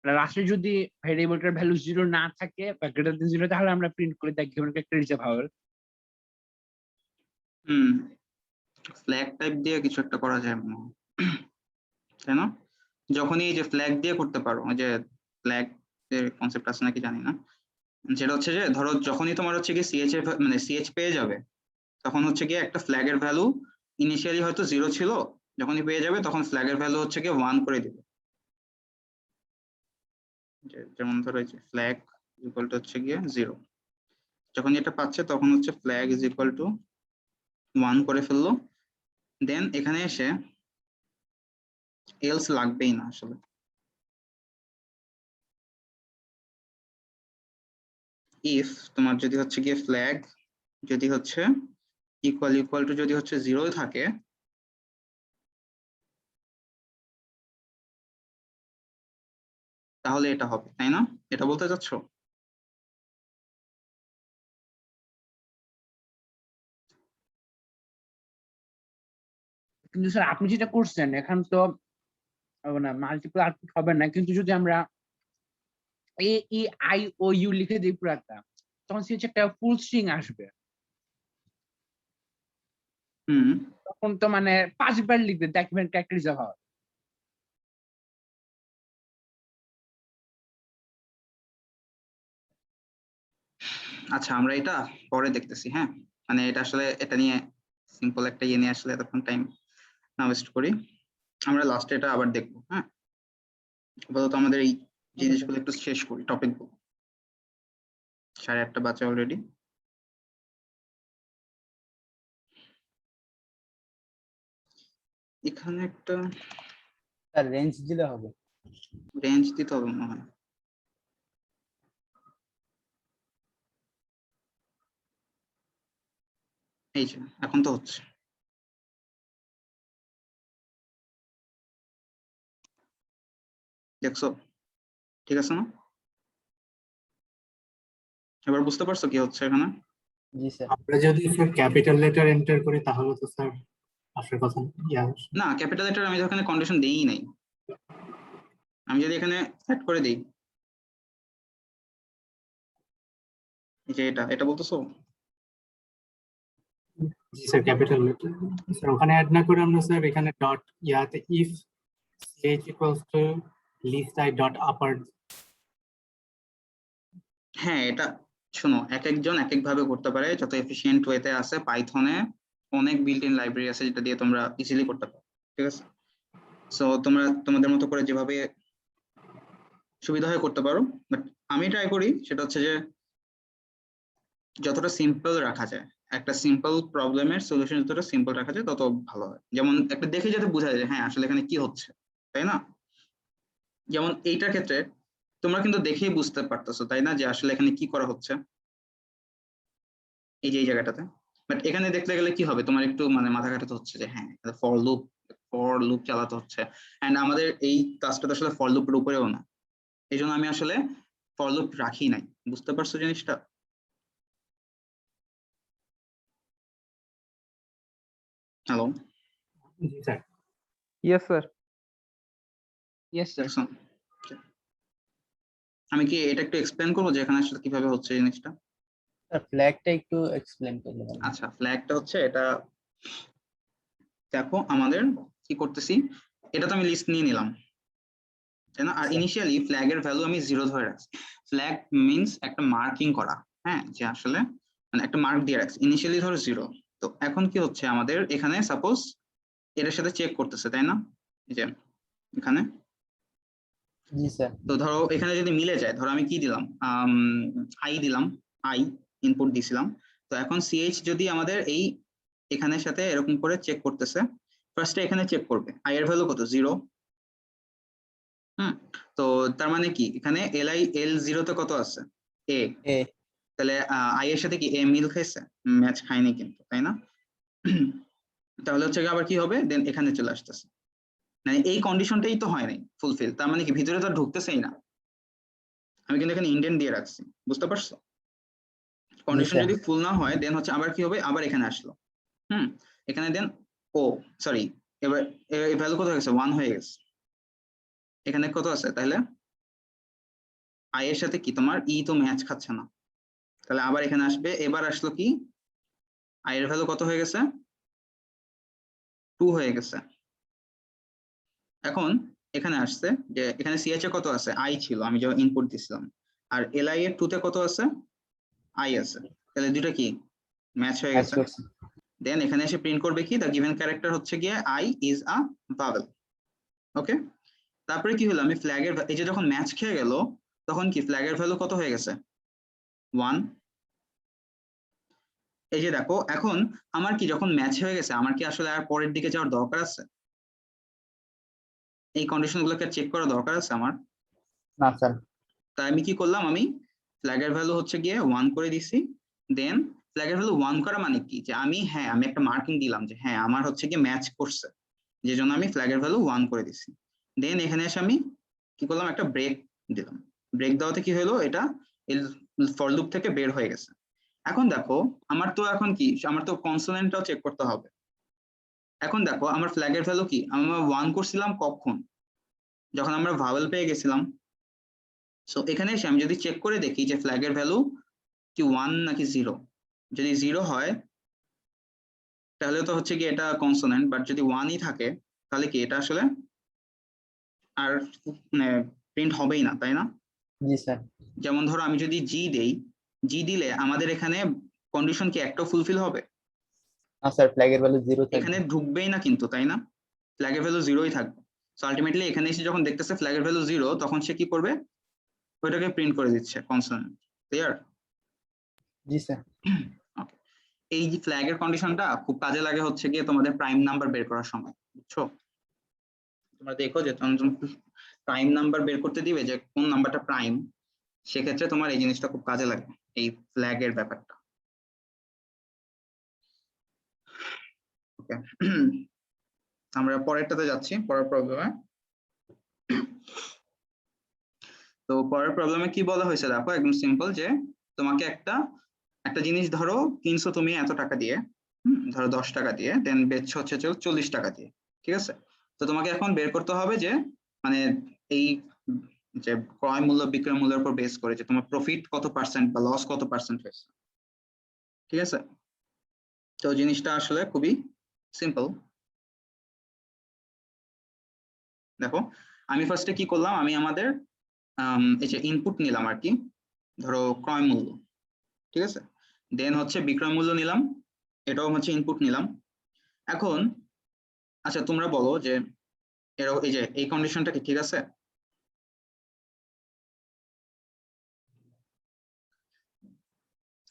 লাস্টে যদি ভ্যারিয়েবলটার ভ্যালু 0 না থাকে বা গ্রেটার দেন 0, তাহলে আমরা প্রিন্ট করে দেই given character is a vowel. Flag type দিয়ে কিছু একটা করা যায় মনে হয়, তাই না? যখনই এই যে ফ্ল্যাগ দিয়ে করতে পারো, ওই যে ফ্ল্যাগ এর কনসেপ্ট আছে নাকি জানি না, যেটা হচ্ছে যে ধরো যখনই তোমার হচ্ছে কি সিএচ এর মানে সিএচ পেয়ে যাবে, তখন হচ্ছে গিয়ে একটা ফ্ল্যাগের ভ্যালু ইনিশিয়ালি হয়তো 0 ছিল, যখনই পেয়ে যাবে তখন ফ্ল্যাগের ভ্যালু হচ্ছে গিয়ে 1 করে দিবে। যেমন ধরো এই যে ফ্ল্যাগ ইকুয়াল টু হচ্ছে গিয়ে 0, যখন এটা পাচ্ছে তখন হচ্ছে ফ্ল্যাগ ইজ ইকুয়াল টু 1 করে ফেললো, দেন এখানে এসে এলস লাগবেই না আসলে। ইফ তোমার যদি হচ্ছে গিয়ে ফ্ল্যাগ যদি হচ্ছে ইকুয়াল টু যদি হচ্ছে 0 থাকে, তাহলে এটা হবে, তাই না? এটা বলতে চাচ্ছ? কিন্তু স্যার আপনি যেটা করছেন এখন তো না মাল্টিপল আউটপুট হবে না, কিন্তু যদি আমরা এ ই আই ও ইউ লিখে দিই পুরাটা, তখন সে একটা ফুল স্ট্রিং আসবে, হুম, তখন তো মানে 5 বার লিখবে দেখবেন ক্যারেক্টার ইজ আ ভাওয়েল। আচ্ছা আমরা এটা পরে দেখতেছি, হ্যাঁ মানে এটা আসলে এটা নিয়ে সিম্পল একটা ইয়ে নিয়ে আসলে এতক্ষণ টাইম না ওয়েস্ট করি, আমরা লাস্টে এটা আবার দেখবো। হ্যাঁ আপাতত আমাদের এই জিনিসগুলো একটু শেষ করি, টপিক গুলো 1:30 বাজে অলরেডি। এখানে একটা স্যার রেঞ্জ দিলে হবে? রেঞ্জ দিতে হবে মনে হয়। এই যে এখন তো হচ্ছে, দেখছো? ঠিক আছে না? এবার বুঝতে পারছো কি হচ্ছে এখানে? জি স্যার। আমরা যদি স্যার ক্যাপিটাল লেটার এন্টার করি তাহলে তো স্যার আসার কথা না, ক্যাপিটাল লেটার আমি তো এখানে কন্ডিশন দেই নাই, আমি যদি এখানে সেট করে দিই এই যে এটা বলতেছো? জি স্যার ক্যাপিটাল লেটার স্যার ওখানে অ্যাড না করে আমরা স্যার এখানে ডট ইয়াতে if ch equals to list i dot upper. হ্যাঁ এটা শোনো, এক একজন এক এক ভাবে করতে পারে, যত এফিশিয়েন্ট ওয়েতে আছে। পাইথনে অনেক বিল্ট ইন লাইব্রেরি আছে যেটা দিয়ে তোমরা ইজিলি করতে পারো, ঠিক আছে? সো তোমরা তোমাদের মতো করে যেভাবে সুবিধা হয় করতে পারো, বাট আমি ট্রাই করি সেটা হচ্ছে যে যতটা সিম্পল রাখা যায়, একটা সিম্পল প্রবলেমের সলিউশন যতটা সিম্পল রাখা যায় তত ভালো হয়। যেমন একটা দেখে যাতে বোঝা যায় হ্যাঁ আসলে এখানে কি হচ্ছে, তাই না? যেমন এইটার ক্ষেত্রে তোমরা কিন্তু দেখেই বুঝতে পারতেছো, তাই না, যে আসলে এখানে কি করা হচ্ছে এই যে এই জায়গাটাতে। বাট এখানে দেখতে গেলে কি হবে, তোমার একটু মানে মাথা ঘাটাতে হচ্ছে যে হ্যাঁ ফর লুপ চালাতে হচ্ছে, এন্ড আমাদের এই কাজটা তো আসলে ফর লুপের উপরেও না, এই জন্য আমি আসলে ফর লুপ রাখি নাই। বুঝতে পারছো জিনিসটা? হ্যালো, জি sir. Yes sir. Yes sir. আমি কি এটা একটু এক্সপ্লেন করবো যে এখানে আসলে কিভাবে হচ্ছে জিনিসটা? স্যার ফ্ল্যাগটা একটু এক্সপ্লেন করলে ভালো। আচ্ছা ফ্ল্যাগটা হচ্ছে এটা, দেখো আমাদের কি করতেছি, এটা তো আমি লিস্ট নিয়ে নিলাম, তাই না? আর ইনিশিয়ালি ফ্ল্যাগের ভ্যালু আমি 0 ধরে রাখছি। ফ্ল্যাগ মিন্স একটা মার্কিং করা, হ্যাঁ, যে আসলে মানে একটা মার্ক দিয়ে রাখছি, ইনিশিয়ালি ধরো 0। তো এখন কি হচ্ছে আমাদের এখানে সাপোজ এটার সাথে চেক করতেছে, তাই না? এই যে এখানে, জি স্যার। তো ধরো এখানে যদি মিলে যায়, ধরো আমি কি দিলাম, আই দিলাম, আই ইনপুট দিছিলাম, তো এখন সিএইচ যদি আমাদের এই এখানের সাথে এরকম করে চেক করতেছে, ফার্স্টে এখানে চেক করবে আই এর ভ্যালু কত, 0। তো তার মানে কি এখানে L0 তে কত আছে, এ, এ তাহলে আই এর সাথে কি এ মিল খাইছে, ম্যাচ খায়নি কিন্তু, তাই না? তাহলে হচ্ছে গিয়ে আবার কি হবে, দেন এখানে চলে আসতেছে, মানে এই কন্ডিশনটাই তো হয় নাই ফুলফিল, তার মানে কি ভিতরে তো আর ঢুকতেছেই না, আমি কিন্তু এখানে ইন্ডেন্ট দিয়ে রাখছি, বুঝতে পারছো? Condition sir. যদি ফুল না হয় দেন হচ্ছে আবার কি হবে, আবার এখানে আসলো, এখানে দেন ও সরি, এবার এই ভ্যালু কত হয়ে গেছে, 1 হয়ে গেছে, এখানে কত আছে, তাহলে আই এর সাথে কি তোমার ই তো ম্যাচ খাচ্ছে না, তাহলে আবার এখানে আসবে, এবার আসলো কি আই এর ভ্যালু কত হয়ে গেছে, 2 হয়ে গেছে। এখন এখানে আসছে যে এখানে সিএইচ এ কত আছে, আই ছিল আমি যখন ইনপুট দিছিলাম, আর এলআই এর 2 তে কত আছে, আই আছে, তাহলে দুটো কি ম্যাচ হয়ে ম্যাচ গেছে। করছে। দেন এখানে এসে প্রিন্ট করবে কি, দ্য গিভেন ক্যারেক্টার হচ্ছে গিয়ে আই ইজ আ ভাওয়েল। ওকে, তারপরে কি হলো, আমি ফ্ল্যাগের এই যে যখন ম্যাচ খেয়ে গেল তখন কি ফ্ল্যাগের ভ্যালু কত হয়ে গেছে, 1। এই যে দেখো এখন আমার কি যখন ম্যাচ হয়ে গেছে, আমার কি আসলে আর পরের দিকে যাওয়ার দরকার আছে, এই কন্ডিশন গুলোকে চেক করা দরকার আছে আমার? না স্যার। তাই আমি কি করলাম, আমি ফ্ল্যাগের ভ্যালু হচ্ছে গিয়ে 1 করে দিছি। দেন ফ্ল্যাগের ভ্যালু 1 করা মানে কি, যে আমি আমি একটা মার্কিং দিলাম যে হ্যাঁ আমার হচ্ছে গিয়ে ম্যাচ করছে, যে জন্য আমি ফ্ল্যাগের ভ্যালু 1 করে দিছি। দেন এখানে এসে আমি কি করলাম, একটা ব্রেক দিলাম, ব্রেক দেওয়াতে কি হলো, এটা ফর লুপ থেকে বের হয়ে গেছে। এখন দেখো আমার তো এখন কি, আমার তো কনসোনেন্টটাও চেক করতে হবে। এখন দেখো আমার ফ্ল্যাগের ভ্যালু কি, আমরা 1 করছিলাম কখন, যখন আমরা ভাওয়েল পেয়ে গেছিলাম। সো এখানে এসে আমি যদি চেক করে দেখি যে ফ্ল্যাগের ভ্যালু কি 1 নাকি 0, যদি 0 হয় তাহলে তো হচ্ছে কি এটা কনসোনেন্ট, বাট যদি 1ই থাকে তাহলে কি এটা আসলে আর মানে প্রিন্ট হবেই না, তাই না? জি স্যার। যেমন ধরো আমি যদি জি দেই, জি দিলে আমাদের এখানে কন্ডিশন কি একটাও ফুলফিল হবে, না স্যার, ফ্ল্যাগের ভ্যালু 0 থাকবে। এখানে ঢুকবেই না কিন্তু, তাই না? ফ্ল্যাগের ভ্যালু 0ই থাকবে। সো আলটিমেটলি এখানে এসে যখন দেখতেছে ফ্ল্যাগের ভ্যালু 0, তখন সে কি করবে, ওইটাকে প্রিন্ট করে দিচ্ছে কনসোনেন্ট। ক্লিয়ার? জি স্যার। ওকে, এই যে ফ্ল্যাগের কন্ডিশনটা খুব কাজে লাগে হচ্ছে গিয়ে তোমাদের প্রাইম নাম্বার বের করার সময়, বুঝছো? তোমরা দেখো যে প্রাইম নাম্বার বের করতে দিবে যে কোন নাম্বারটা প্রাইম, সেক্ষেত্রে তোমার এই জিনিসটা খুব কাজে লাগে, এই ফ্ল্যাগের ব্যাপারটা। ওকে, আমরা পরেরটাতে যাচ্ছি, পরের প্রবলেমে। তো পরের প্রবলেমে কি বলা হয়েছে দেখো, একদম সিম্পল, যে তোমাকে একটা জিনিস ধরো কিনছো তুমি এত টাকা দিয়ে, ধরো 10 টাকা দিয়ে, দেন বেচছো হচ্ছে 40 টাকা দিয়ে, ঠিক আছে? তো তোমাকে এখন বের করতে হবে যে মানে এই যে ক্রয় মূল্য বিক্রয় মূল্যের উপর বেস করে যে তোমার প্রফিট কত পার্সেন্ট বা লস কত পার্সেন্ট হয়েছে, ঠিক আছে? তো জিনিসটা আসলে খুবই সিম্পল। দেখো আমি ফার্স্টে কি করলাম, আমি আমাদের এই যে ইনপুট নিলাম আর কি, ধরো ক্রয় মূল্য, ঠিক আছে? দেন হচ্ছে বিক্রয় মূল্য নিলাম, এটাও হচ্ছে ইনপুট নিলাম। এখন আচ্ছা তোমরা বলো যে এই যে এই কন্ডিশনটা কি ঠিক আছে?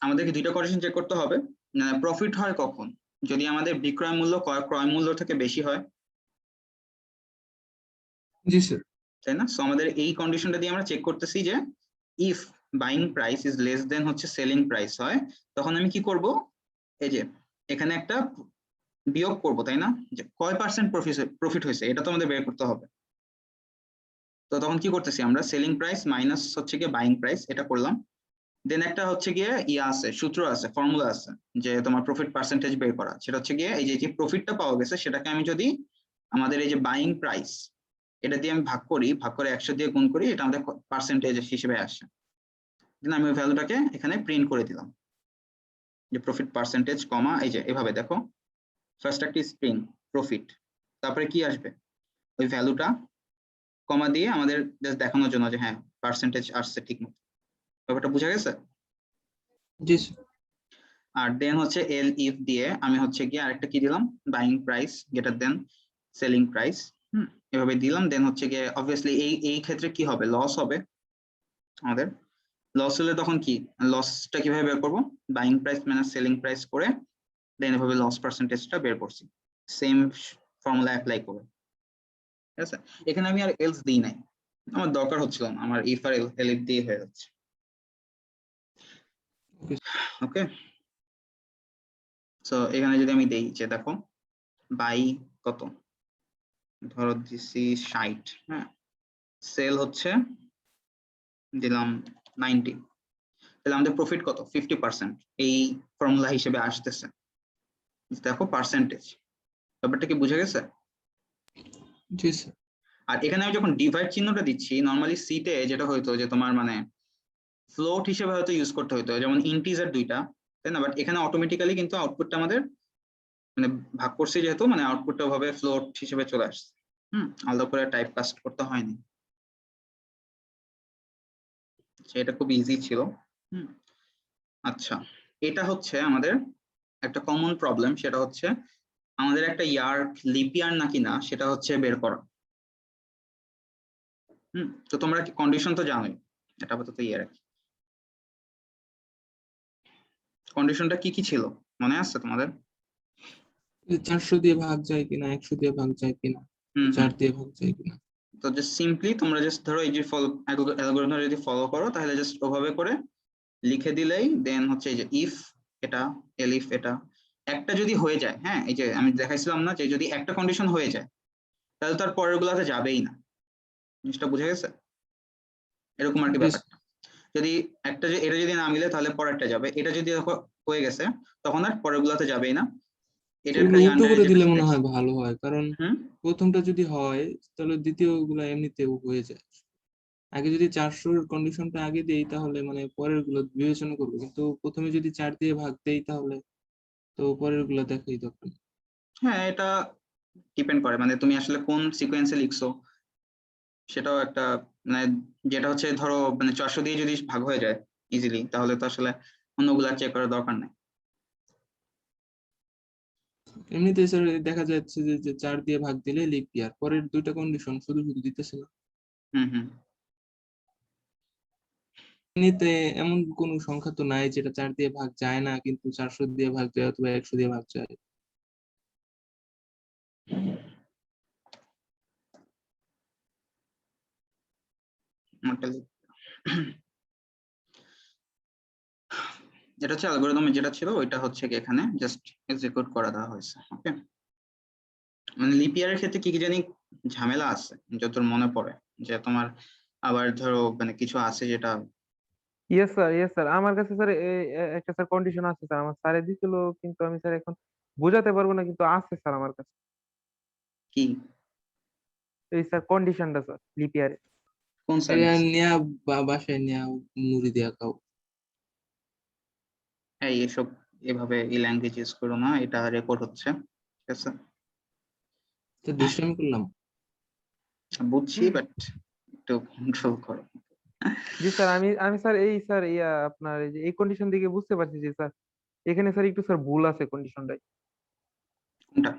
আমাদেরকে দুইটা কন্ডিশন চেক করতে হবে। প্রফিট হয় কখন, যদি আমাদের বিক্রয় মূল্য ক্রয় মূল্য থেকে বেশি হয়, জি স্যার। তাই না? সো আমাদের এই কন্ডিশনটা দিয়ে আমরা চেক করতেছি যে if buying price is less দেন হচ্ছে সেলিং প্রাইস হয়, তখন আমি কি করব, এই যে এখানে একটা বিয়োগ করব, তাই না? যে কয় পার্সেন্ট প্রফিট হয়েছে এটা তো আমাদের বের করতে হবে। তো তখন কি করতেছি আমরা, সেলিং প্রাইস মাইনাস হচ্ছে গিয়ে বাইং প্রাইস, এটা করলাম। দেন একটা হচ্ছে গিয়ে আছে, সূত্র আছে, ফর্মুলা আছে, যে তোমার প্রফিট পার্সেন্টেজ বের করা, সেটা হচ্ছে গিয়ে এই যে প্রফিটটা পাওয়া গেছে সেটাকে আমি যদি আমাদের এই যে বাইং প্রাইস এটা দিয়ে আমি ভাগ করে 100 দিয়ে গুণ করি, এটা আমাদের পার্সেন্টেজ হিসেবে আসে। দেন আমি ওই ভ্যালুটাকে এখানে প্রিন্ট করে দিলাম, যে প্রফিট পার্সেন্টেজ কমা, এই যে এভাবে দেখো, ফার্স্ট একটা স্ট্রিং প্রফিট, তারপরে কি আসবে, ওই ভ্যালুটা কমা দিয়ে আমাদের জাস্ট দেখানোর জন্য যে হ্যাঁ পার্সেন্টেজ আসছে ঠিক মতো। ব্যাপারটা বোঝা গেছে? জি স্যার। আর দেন হচ্ছে এল ইফ দিয়ে আমি হচ্ছে গিয়ে আরেকটা কি দিলাম, buying price greater than selling price. এভাবে দিলাম। দেন হচ্ছে গিয়ে অবভিয়াসলি এই ক্ষেত্রে কি হবে, লস হবে আমাদের। লস হলে তখন কি, লসটা কিভাবে বের করবো, buying price minus selling price করে দেন এভাবে লস পার্সেন্টেজটা বের করছি, সেম ফর্মুলা অ্যাপ্লাই করে। ঠিক আছে, এখানে আমি আর এলস দিই নাই, আমার দরকার হচ্ছিল না, আমার ইফ আর এলিফ দিয়ে হয়ে যাচ্ছে। ওকে, সো এখানে যদি আমি দেই যে দেখো বাই কত, ধরো দিছি 60, হ্যাঁ, সেল হচ্ছে দিলাম 90, তাহলে আমাদের প্রফিট কত, 50% এই ফর্মুলা হিসেবে আসতেছে। দেখো পার্সেন্টেজ, ব্যাপারটা কি বুঝে গেছে? জি স্যার। আর এখানে আমি যখন ডিভাইড চিহ্নটা দিচ্ছি, নর্মালি সিতে যেটা হইতো যে তোমার মানে ফ্লোট হিসেবে হয়তো ইউজ করতে হইতো, যেমন ইন্টিজার দুইটা, তাই না? বাট এখানে অটোমেটিক্যালি কিন্তু আউটপুটটা আমাদের মানে ভাগ করছি যেহেতু, মানে আউটপুটটা ভাবে ফ্লোট হিসেবে চলে আসছে। আলাদা করে টাইপ কাস্ট করতে হয়নি, এটা খুব ইজি ছিল। আচ্ছা, এটা হচ্ছে আমাদের একটা কমন প্রবলেম, সেটা হচ্ছে আমাদের একটা ইয়ার লিপ ইয়ার নাকি না সেটা হচ্ছে বের করা। তো তোমরা কি কন্ডিশন তো জানোই, এটা আপাতত ইয়ে রাখি। কন্ডিশনটা কি কি ছিল মনে আছে তোমাদের? 400 দিয়ে ভাগ যায় কিনা, 100 দিয়ে ভাগ যায় কিনা, 4 দিয়ে ভাগ যায় কিনা। তো জাস্ট সিম্পলি তোমরা জাস্ট ধরো এই যে অ্যালগরিদম যদি ফলো করো তাহলে জাস্ট ওভাবে করে লিখে দিলেই দেন হচ্ছে এই যে ইফ এটা, এলিফ এটা, একটা যদি হয়ে যায়, হ্যাঁ এই যে আমি দেখাইছিলাম না যে যদি একটা কন্ডিশন হয়ে যায় তাহলে তার পরের গুলাতে যাবেই না, জিনিসটা বুঝে গেছে? এরকম আর কি ব্যাপারটা। যদি একটা যে এটা যদি না মিলে তাহলে পরেরটা যাবে, এটা যদি হয়ে গেছে তখন আর পরের গুলাতে যাবেই না। এটা এগুলো খালি উল্টো আন্ডারে করে যেটা দিলে মনে শিখাইছি। হয় ভালো হয়, কারণ প্রথমটা যদি হয় তাহলে দ্বিতীয় গুলো এমনিতেও হয়ে যায়। আগে যদি 400-র কন্ডিশনটা আগে দেই তাহলে মানে পরের গুলো বিবেচনা করবো, কিন্তু প্রথমে যদি 4 দিয়ে ভাগ দেই তাহলে তো পরের গুলো দেখাই দরকার নেই। হ্যাঁ, এটা ডিপেন্ড করে মানে তুমি আসলে কোন সিকোয়েন্সে লিখছো সেটাও একটা, মানে যেটা হচ্ছে ধরো মানে 400 দিয়ে যদি ভাগ হয়ে যায় ইজিলি তাহলে তো আসলে অন্যগুলা চেক করার দরকার নেই। এমনিতে স্যার দেখা যাচ্ছে যে 4 দিয়ে ভাগ দিলে লিপ ইয়ার, পরের দুইটা কন্ডিশন শুধু শুধু দিতেছে না। হুম। এমনিতে এমন কোন সংখ্যা তো নাই যেটা 4 দিয়ে ভাগ যায় না কিন্তু 400 দিয়ে ভাগ যায় অথবা 100 দিয়ে ভাগ যায়। যেটা হচ্ছে অ্যালগরিদমে যেটা ছিল ওইটা হচ্ছে কি এখানে জাস্ট এক্সিকিউট করে দেওয়া হয়েছে। ওকে, মানে লিপ ইয়ারের ক্ষেত্রে কি কি জানি ঝামেলা আছে যতদূর মনে পড়ে, যে তোমার আবার ধরো মানে কিছু আছে যেটা ইয়েস স্যার, আমার কাছে স্যার একটা স্যার কন্ডিশন আছে স্যার, আমার স্যারে দিছিল, কিন্তু আমি স্যার এখন বোঝাতে পারবো না, কিন্তু আছে স্যার আমার কাছে কি, এই স্যার কন্ডিশনটা স্যার লিপিয়ারে। কোন এটা সার্ভিস? নিয়ে বাসায় নিয়ে মুড়ি দিয়া খাও। এই এসব এভাবে এই ল্যাঙ্গুয়েজ ইউজ করো না, এটা রেকর্ড হচ্ছে, ঠিক আছে? তো দুষ্টামি করলাম। বুঝছি বাট একটু কন্ট্রোল করো। জি স্যার, আমি স্যার এই স্যার আপনার এই যে এই কন্ডিশন দিকে বুঝতে পারছি যে স্যার এখানে স্যার একটু স্যার ভুল আছে কন্ডিশনটাই। কোনটা?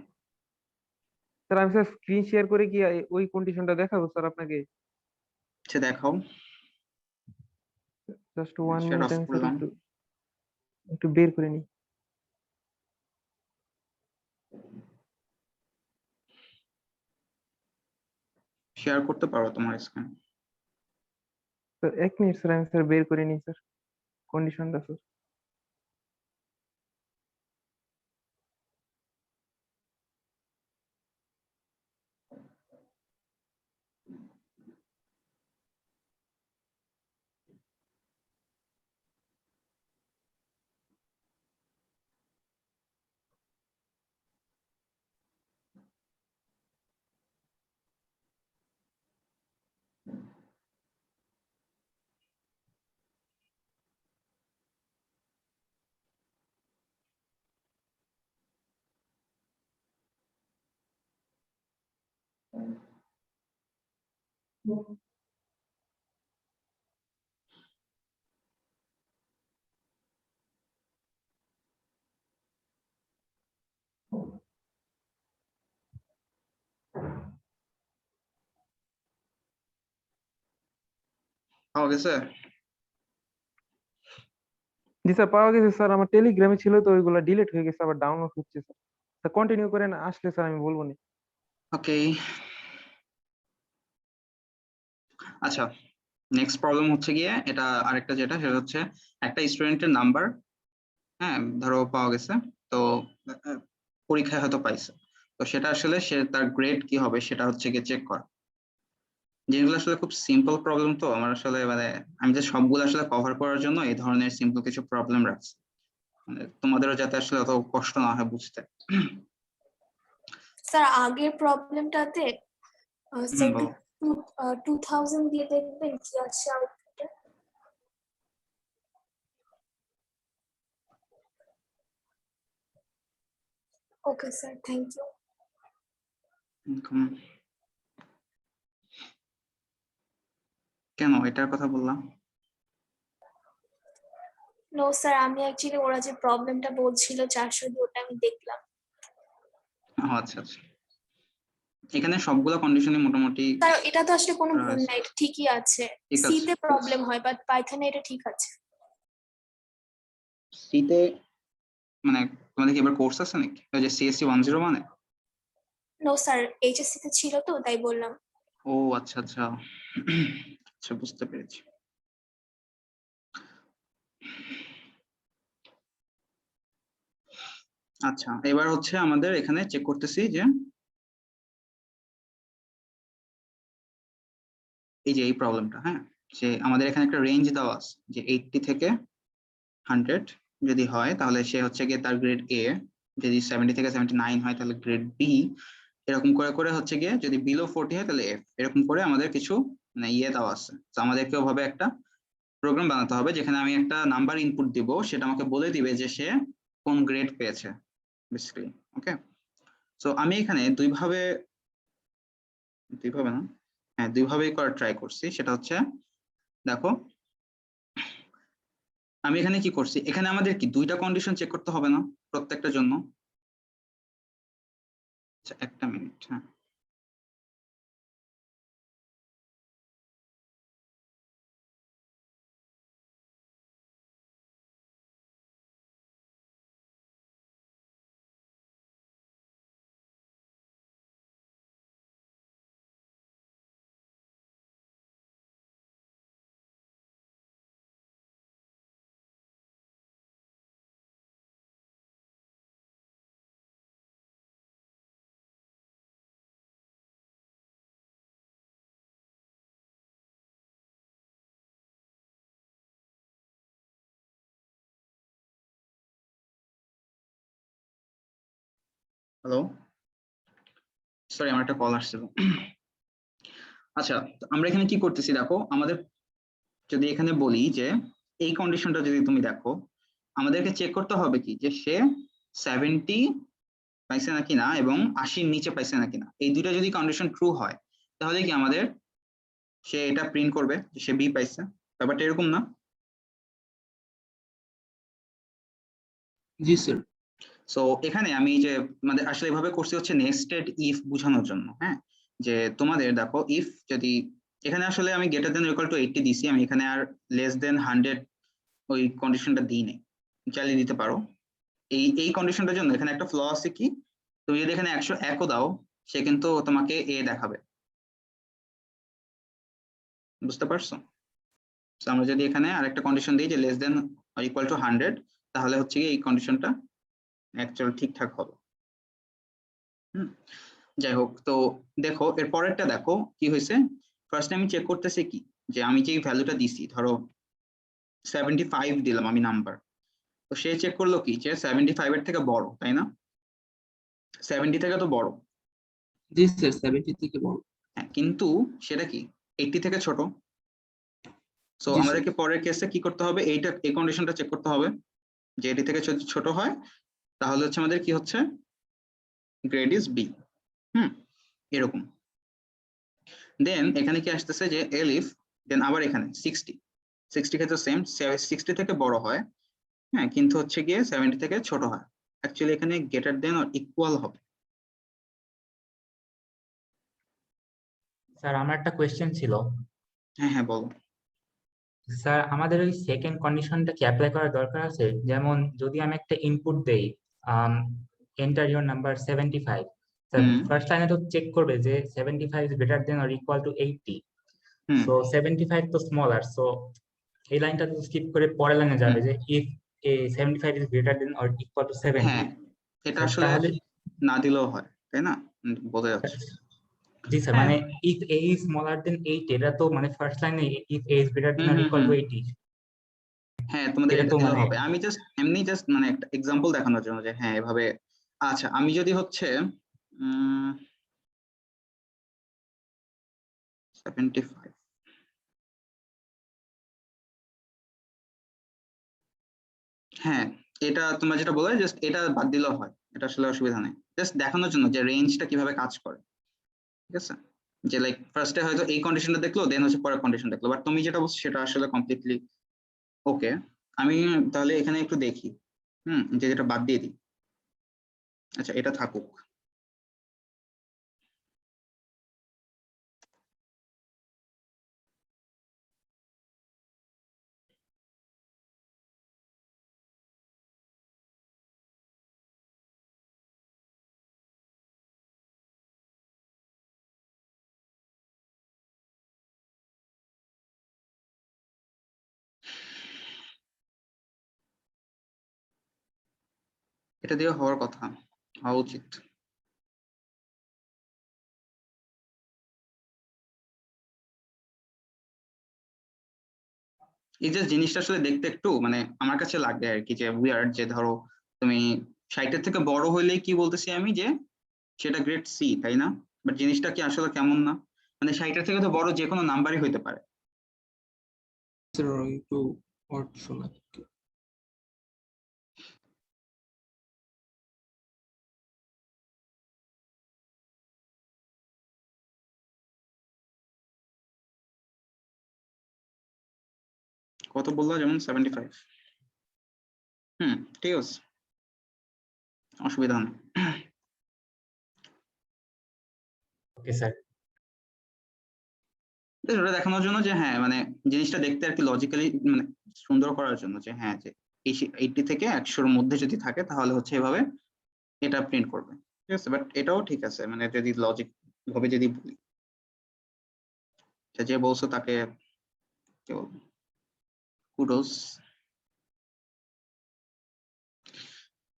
স্যার আমি স্যার স্ক্রিন শেয়ার করে কি ওই কন্ডিশনটা দেখাবো স্যার আপনাকে? আচ্ছা দেখাও, জাস্ট 1 মিনিট, শেয়ার অফ আমি স্যার করলাম। একটু একটু বের করে নিই। শেয়ার করতে পারো তোমার স্ক্রিন। স্যার 1 মিনিট স্যার, আমি স্যার বের করে নিই স্যার কন্ডিশনটা স্যার। পাওয়া গেছে? জি স্যার পাওয়া গেছে স্যার, আমার টেলিগ্রামে ছিল তো ওইগুলা ডিলিট হয়ে গেছে, আবার ডাউনলোড হচ্ছে স্যার। স্যার কন্টিনিউ করেন, আসলে স্যার আমি বলবো না। ওকে, আচ্ছা নেক্সট প্রবলেম হচ্ছে গিয়ে এটা আরেকটা, যেটা সেটা হচ্ছে একটা স্টুডেন্টের নাম্বার, হ্যাঁ ধরো পাওয়া গেছে, তো আহ, পরীক্ষায় হয়তো পাইছে, তো সেটা আসলে সে তার গ্রেড কি হবে সেটা হচ্ছে গিয়ে চেক করা। যেগুলো আসলে খুব সিম্পল প্রবলেম, তো আমার আসলে মানে আমি যে সবগুলো আসলে কভার করার জন্য এই ধরনের সিম্পল কিছু প্রবলেম রাখছি, মানে তোমাদেরও যাতে আসলে অত কষ্ট না হয় বুঝতে। স্যার আগের প্রবলেমটাতে স্যার বলো। 2000 দিয়ে দেখবেন কি আছে আউটপুটে। Okay sir, thank you. কেন এটার কথা বললাম? নো স্যার, আমি অ্যাকচুয়ালি ওরা যে প্রবলেমটা বলছিল 400 দিয়ে, ওটা আমি দেখলাম। আচ্ছা আচ্ছা, এখানে সবগুলো কন্ডিশনই মোটামুটি স্যার এটা তো আসলে কোনো করা ভুল হয়েছে। নাই, এটা ঠিকই আছে। ঠিক সি আছে, তে প্রবলেম হয়, বাট পাইথনে এটা ঠিক আছে। সিতে মানে তোমাদের কি এবার কোর্স আছে নাকি, ওই যে সিএসসি 101 মানে? নো স্যার, এইচএসসি তে ছিল তো তাই বললাম। ও আচ্ছা আচ্ছা, আচ্ছা বুঝতে পেরেছি। আচ্ছা এবার হচ্ছে আমাদের এখানে চেক করতেছি যে এই যে এই প্রবলেমটা, হ্যাঁ যে আমাদের এখানে একটা রেঞ্জ দেওয়া আছে যে 80 থেকে 100 যদি হয় তাহলে সে হচ্ছে গিয়ে তার গ্রেড এ, যদি 70 থেকে 79 হয় তাহলে গ্রেড বি, এরকম করে করে হচ্ছে গিয়ে যদি বিলো 40 হয় তাহলে এফ, এরকম করে আমাদের কিছু মানে ইয়ে দেওয়া আছে। তো আমাদেরকে ওভাবে একটা প্রোগ্রাম বানাতে হবে যেখানে আমি একটা নাম্বার ইনপুট দিব, সেটা আমাকে বলে দিবে যে সে কোন গ্রেড পেয়েছে বেসিক্যালি। ওকে, সো আমি এখানে দুইভাবে না, হ্যাঁ দুইভাবেই করার ট্রাই করছি। সেটা হচ্ছে দেখো আমি এখানে কি করছি, এখানে আমাদের কি দুইটা কন্ডিশন চেক করতে হবে না প্রত্যেকটার জন্য? আচ্ছা একটা মিনিট, হ্যাঁ হ্যালো, সরি আমার একটা কল আসছিল। আচ্ছা তো আমরা এখানে কি করতেছি দেখো, আমাদের যদি এখানে বলি যে এই কন্ডিশনটা যদি তুমি দেখো, আমাদেরকে চেক করতে হবে কি যে সে 70 পাইছে নাকি না এবং 80-র নিচে পাইছে নাকি না। এই দুইটা যদি কন্ডিশন ট্রু হয় তাহলে কি আমাদের সে এটা প্রিন্ট করবে যে সে বি পাইছে, ব্যাপারটা এরকম না? জি স্যার। সো এখানে আমি যে আমাদের আসলে এভাবে করছি হচ্ছে নেস্টেড ইফ বোঝানোর জন্য, হ্যাঁ যে তোমাদের দেখো ইফ যদি এখানে আসলে আমি গ্রেটার দেন ইকুয়াল টু 80 দিছি, আমি এখানে আর লেস দেন 100 ওই কন্ডিশনটা দিই নাই, চালিয়ে দিতে পারো। এই কন্ডিশনটার জন্য এখানে একটা ফ্ল আছে কি, তুমি যদি এখানে 101 ও দাও সে কিন্তু তোমাকে এ দেখাবে, বুঝতে পারছো? So আমরা যদি এখানে আরেকটা কন্ডিশন দিই যে লেস দেন ইকুয়াল টু 100, তাহলে হচ্ছে কি এই কন্ডিশনটা অ্যাকচুয়ালি ঠিকঠাক হবে। হুম, যাই হোক, তো দেখো এর পরেরটা দেখো কি হয়েছে। ফার্স্ট আমি চেক করতেছি কি যে আমি যে ভ্যালুটা দিছি, ধরো 75 দিলাম আমি নাম্বার, তো সে চেক করলো কি যে 75 এর থেকে বড়, তাই না? 70 থেকে তো বড়, জি স্যার, 70 থেকে বড়। হ্যাঁ কিন্তু সেটা কি 80 থেকে ছোট। সো জি স্যার। আমাদেরকে পরের কেসে কি করতে হবে, এইটা এই কন্ডিশনটা চেক করতে হবে যে 80 থেকে যদি ছোট হয় তাহলে হচ্ছে আমাদের কি হচ্ছে গ্রেড ইজ বি। হুম, এরকম। দেন এখানে কি আসতেছে যে এলিফ, দেন আবার এখানে 60 ক্ষেত্রে সেম, 60 থেকে বড় হয়, হ্যাঁ কিন্তু হচ্ছে গিয়ে 70 থেকে ছোট হয়। অ্যাকচুয়ালি এখানে গ্রেটার দেন অর ইকুয়াল হবে। স্যার আমার একটা কোয়েশ্চেন ছিল। হ্যাঁ হ্যাঁ বলো। স্যার আমাদের ওই সেকেন্ড কন্ডিশনটা কি অ্যাপ্লাই করার দরকার আছে? যেমন যদি আমি একটা ইনপুট দেই enter your number 75, sir hmm first লাইনে তো চেক করবে যে 75 is greater than or equal to 80, hmm so 75 তো স্মলার, সো এই লাইনটা তো স্কিপ করে পরের লাইনে যাবে হুম। যে if A 75 is greater than or equal to 70, হ্যাঁ, এটা আসলে তাহলে না দিলেও হয়, তাই না? বোঝা যাচ্ছে। জি স্যার, হ্যাঁ, মানে if A is smaller than 80, এটা তো মানে ফার্স্ট লাইনে if A is greater than hmm or hmm equal hmm. To 80, হ্যাঁ, তোমাদের এটা এটা তো দিলেও মানে হবে। আমি জাস্ট এমনি জাস্ট মানে একটা এক্সাম্পল দেখানোর জন্য যে হ্যাঁ এভাবে। আচ্ছা, আমি যদি হচ্ছে 75, হ্যাঁ, এটা তোমরা যেটা বলে জাস্ট এটা বাদ দিলেও হয়, এটা আসলে অসুবিধা নেই। জাস্ট দেখানোর জন্য যে রেঞ্জটা কিভাবে কাজ করে, ঠিক আছে? যে লাইক ফার্স্টে হয়তো এই কন্ডিশনটা দেখলো, দেন হচ্ছে পরের কন্ডিশন দেখলো, বাট তুমি যেটা বলছো সেটা আসলে কমপ্লিটলি ওকে। আমি তাহলে এখানে একটু দেখি, যে যেটা বাদ দিয়ে দিই। আচ্ছা, এটা থাকুক। এটা দিয়ে হওয়ার কথা, হওয়া উচিত। এই যে জিনিসটা আসলে দেখতে একটু মানে আমার কাছে লাগে আর কি, যে উইয়ার্ড, যে ধরো তুমি 60-এর থেকে বড় হইলেই কি বলতেছি আমি, যে সেটা গ্রেড সি, তাই না? বাট জিনিসটা কি আসলে কেমন না, মানে 60-এর থেকে তো বড় যে কোনো নাম্বারই হইতে পারে। স্যার একটু অড শোনাচ্ছে। কত বললা, যেমন 75? ঠিক আছে, অসুবিধা নেই। Okay sir. Just ওটা দেখানোর জন্য যে হ্যাঁ মানে জিনিসটা দেখতে আর কি লজিক্যালি মানে সুন্দর করার জন্য, যে হ্যাঁ যে 80 থেকে 100-র মধ্যে যদি থাকে তাহলে হচ্ছে এভাবে এটা প্রিন্ট করবে, ঠিক আছে? বাট এটাও ঠিক আছে, মানে যদি লজিক ভাবে যদি বলি, যে বলছো তাকে কি বলবো, কুডোস।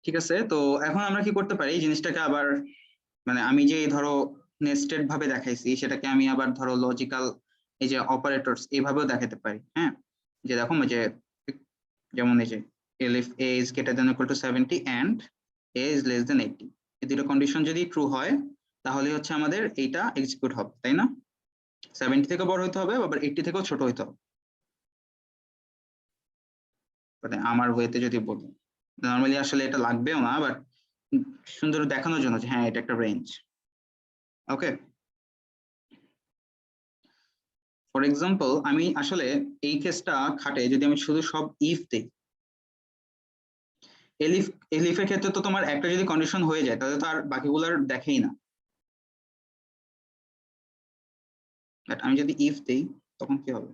ঠিক আছে, তো এখন আমরা কি করতে পারি, এই জিনিসটাকে আবার মানে আমি যে ধরো নেস্টেড ভাবে দেখাইছি সেটাকে আমি আবার ধরো লজিক্যাল এই যে অপারেটরস এইভাবেও দেখাতে পারি। হ্যাঁ, যে দেখো যে যেমন এই যে if a is greater than or equal to 70 and a is less than 80, এই দুটো কন্ডিশন যদি ট্রু হয় তাহলে হচ্ছে আমাদের এইটা এক্সিকিউট হবে, তাই না? 70 থেকে বড় হইতে হবে, আবার 80 থেকেও ছোট হইতে হবে, মানে আমার ওয়েতে যদি বলি। নর্মালি আসলে এটা লাগবেও না, বাট সুন্দর দেখানোর জন্য যে হ্যাঁ এটা একটা রেঞ্জ। ওকে, ফর এক্সাম্পল আমি আসলে এই কেসটা খাটে যদি আমি শুধু সব ইফ দিই, এলিফের ক্ষেত্রে তো তোমার একটা যদি কন্ডিশন হয়ে যায় তাহলে তো আর বাকিগুলোর দেখেই না। বাট আমি যদি ইফ দেই তখন কি হবে?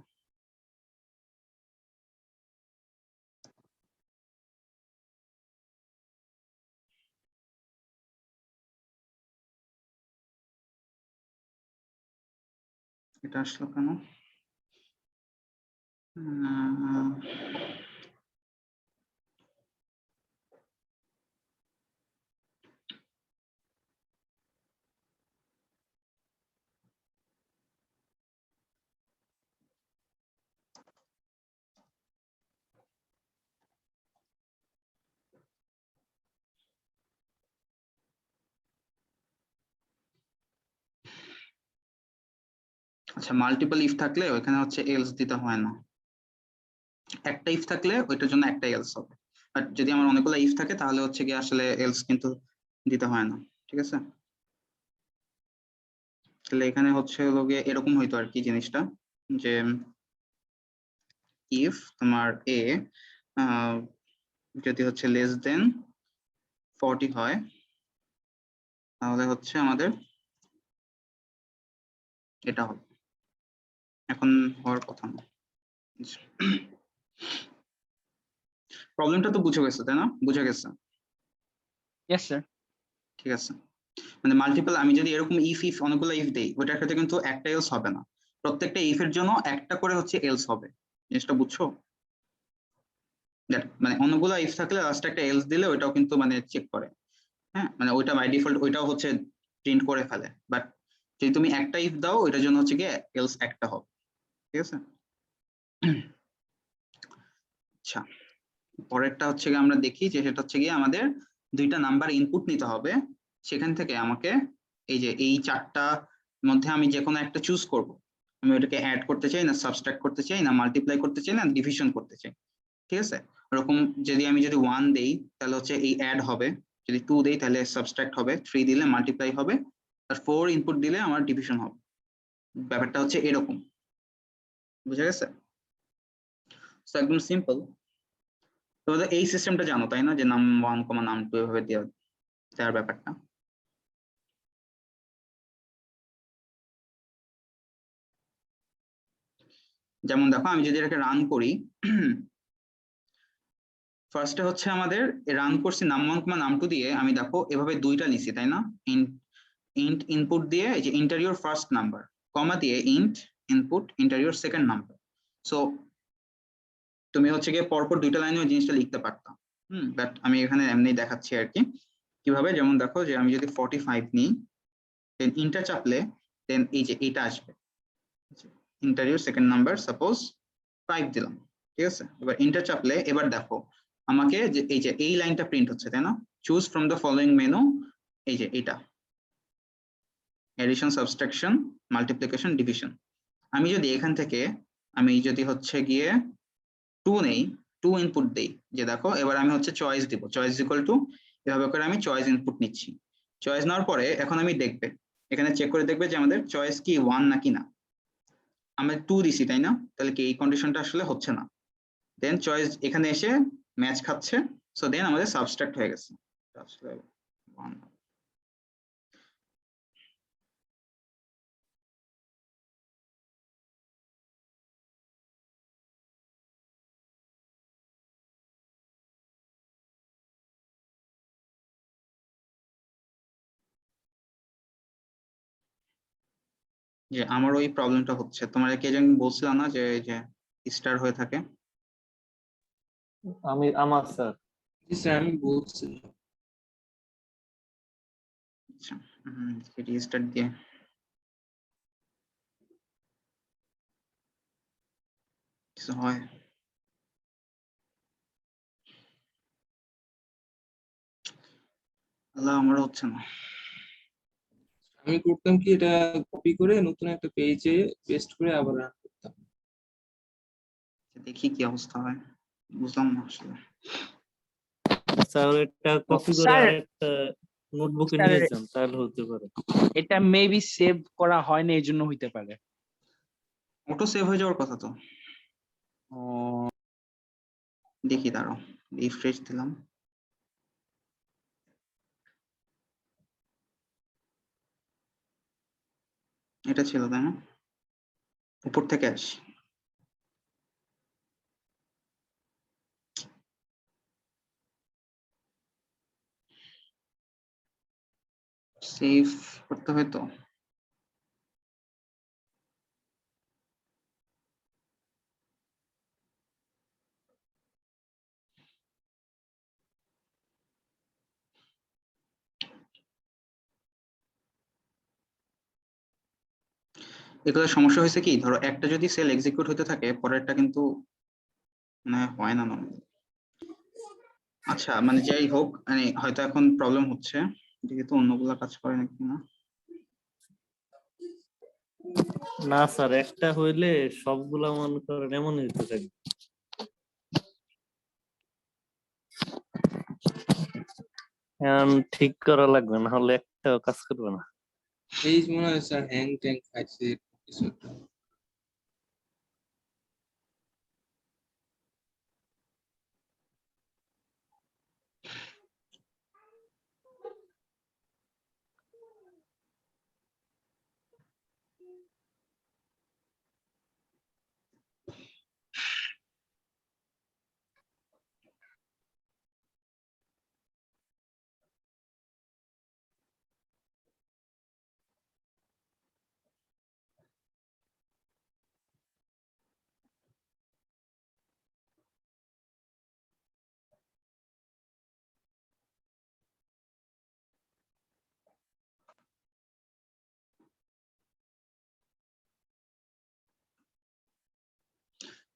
এটা আসলো কেন? উম, আচ্ছা, মাল্টিপল ইফ থাকলে ওইখানে হচ্ছে এলস দিতে হয় না, একটা ইফ থাকলে ওইটার জন্য একটা এলস হবে। বাট যদি আমার অনেকগুলো ইফ থাকে তাহলে হচ্ছে কি আসলে এলস কিন্তু দিতে হয় না, ঠিক আছে? তাহলে এখানে হচ্ছে লোকে এরকম হইতো আর কি জিনিসটা, যে ইফ তোমার এ যদি হচ্ছে লেস দেন 40 হয় তাহলে হচ্ছে আমাদের এটা হবে। এখন হওয়ার কথা না, প্রবলেমটা তো বুঝে গেছে তাই না? বুঝে গেছে, ইয়েস স্যার। ঠিক আছে। মানে মাল্টিপল আমি যদি এরকম ইফ অনেকগুলো ইফ দেই, ওটার ক্ষেত্রে কিন্তু একটা এলস হবে না, প্রত্যেকটা ইফ এর জন্য একটা করে হচ্ছে এলস হবে। জিনিসটা বুঝছো? মানে অনেকগুলো ইফ থাকলে লাস্টে একটা এলস দিলে ওইটাও কিন্তু মানে চেক করে, হ্যাঁ, মানে ওইটা বাই ডিফল্ট ওইটাও হচ্ছে প্রিন্ট করে ফেলে। বাট যদি তুমি একটা ইফ দাও ওইটার জন্য হচ্ছে গিয়ে এলস একটা হবে, ঠিক আছে। আচ্ছা, পরেরটা হচ্ছে গিয়ে আমরা দেখি যে সেটা হচ্ছে গিয়ে আমাদের দুইটা নাম্বার ইনপুট নিতে হবে, সেখান থেকে আমাকে এই যে এই চারটা মধ্যে আমি যে কোনো একটা চুজ করব, আমি ওটাকে অ্যাড করতে চাই না সাবট্রাক্ট করতে চাই না মাল্টিপ্লাই করতে চাই না ডিভিশন করতে চাই, ঠিক আছে। ওরকম যদি আমি 1 দেই তাহলে হচ্ছে এই অ্যাড হবে, যদি 2 দেই তাহলে সাবট্রাক্ট হবে, 3 দিলে মাল্টিপ্লাই হবে, আর 4 ইনপুট দিলে আমার ডিভিশন হবে। ব্যাপারটা হচ্ছে এরকম, বুঝা গেছে? তো একদম সিম্পল। তোমাদের এই সিস্টেমটা জানো তাই না, যে নাম 1, নাম 2 এভাবে দেওয়ার ব্যাপারটা। যেমন দেখো আমি যদি এটাকে রান করি, ফার্স্টে হচ্ছে আমাদের রান করছি নাম 1, নাম 2 দিয়ে, আমি দেখো এভাবে দুইটা নিছি তাই না, ইন্ট ইনপুট দিয়ে এই যে এন্টার ইওর ফার্স্ট নাম্বার, কমা দিয়ে int input enter your second number. So তুমি হচ্ছে গিয়ে পরপর দুইটা লাইনে ওই জিনিসটা লিখতে পারতাম, বাট আমি এখানে এমনি দেখাচ্ছি আর কি কিভাবে। যেমন দেখো যে আমি যদি 45 নিই, দেন ইন্টার চাপলে দেন এই যে এটা আসবে, enter your second number, suppose 5 দিলাম, ঠিক আছে। এবার ইন্টার চাপলে এবার দেখো আমাকে যে এই লাইনটা প্রিন্ট হচ্ছে তাই না, choose from the following menu, এই যে এটা এডিশন সাবট্রাকশন মাল্টিপ্লিকেশন ডিভিশন। আমি যদি এখান থেকে আমি যদি হচ্ছে গিয়ে 2 নেই, 2 ইনপুট দেই, যে দেখো এবার আমি হচ্ছে চয়েস দিব, চয়েস ইকুয়াল টু এভাবে করে আমি চয়েস ইনপুট নিচ্ছি। চয়েস নেওয়ার পরে এখন আমি দেখবে এখানে চেক করে দেখবে যে আমাদের চয়েস কি 1 নাকি না, আমরা 2 দিছি তাই না, তাহলে কি এই কন্ডিশনটা আসলে হচ্ছে না, দেন চয়েস এখানে এসে ম্যাচ খাচ্ছে, সো দেন আমাদের সাবট্রাক্ট হয়ে গেছে আসলে 1। যে আমার ওই প্রবলেমটা হচ্ছে, তোমার কে যেন বলছিল না যে এই যে স্টার হয়ে থাকে। আমার স্যার। জি স্যার, আমি বলছিলাম। আচ্ছা, রিস্টার্ট দিয়ে কিছু হয়। আল্লাহ, আমারও হচ্ছে না। আমি করতাম কি, এটা কপি করে নতুন একটা পেজে পেস্ট করে আবার রান করতাম। দেখি কি অবস্থা হয়, বুঝলাম না আসলে। স্যার এটা কপি করে স্যার, আরেকটা নোটবুকে স্যার, নিয়ে যান তাহলে হতে পারে। এটা মেবি সেভ করা হয় না, এই জন্য হইতে পারে। অটো সেভ হয়ে যাওয়ার কথা তো। ও, দেখি দাঁড়াও, রিফ্রেশ দিলাম। এটা ছিল তাই না, উপর থেকে আসি। সেভ করতে হয় তো। এগুলো সমস্যা হয়েছে কি, ধরো একটা যদি সেল এক্সিকিউট হতে থাকে পরেরটা কিন্তু মানে হয় না নর্মালি। আচ্ছা মানে যাই হোক, মানে হয়তো এখন প্রবলেম হচ্ছে, যেহেতু অন্যগুলা কাজ করে নাকি না। না স্যার, একটা হইলে সবগুলা মনে করেন এমন হইতে থাকবে। এখন ঠিক করা লাগবে, না হলে একটাও কাজ করবে না। এই মনে হয় স্যার হ্যাং ট্যাং খাইছে কিছু একটা।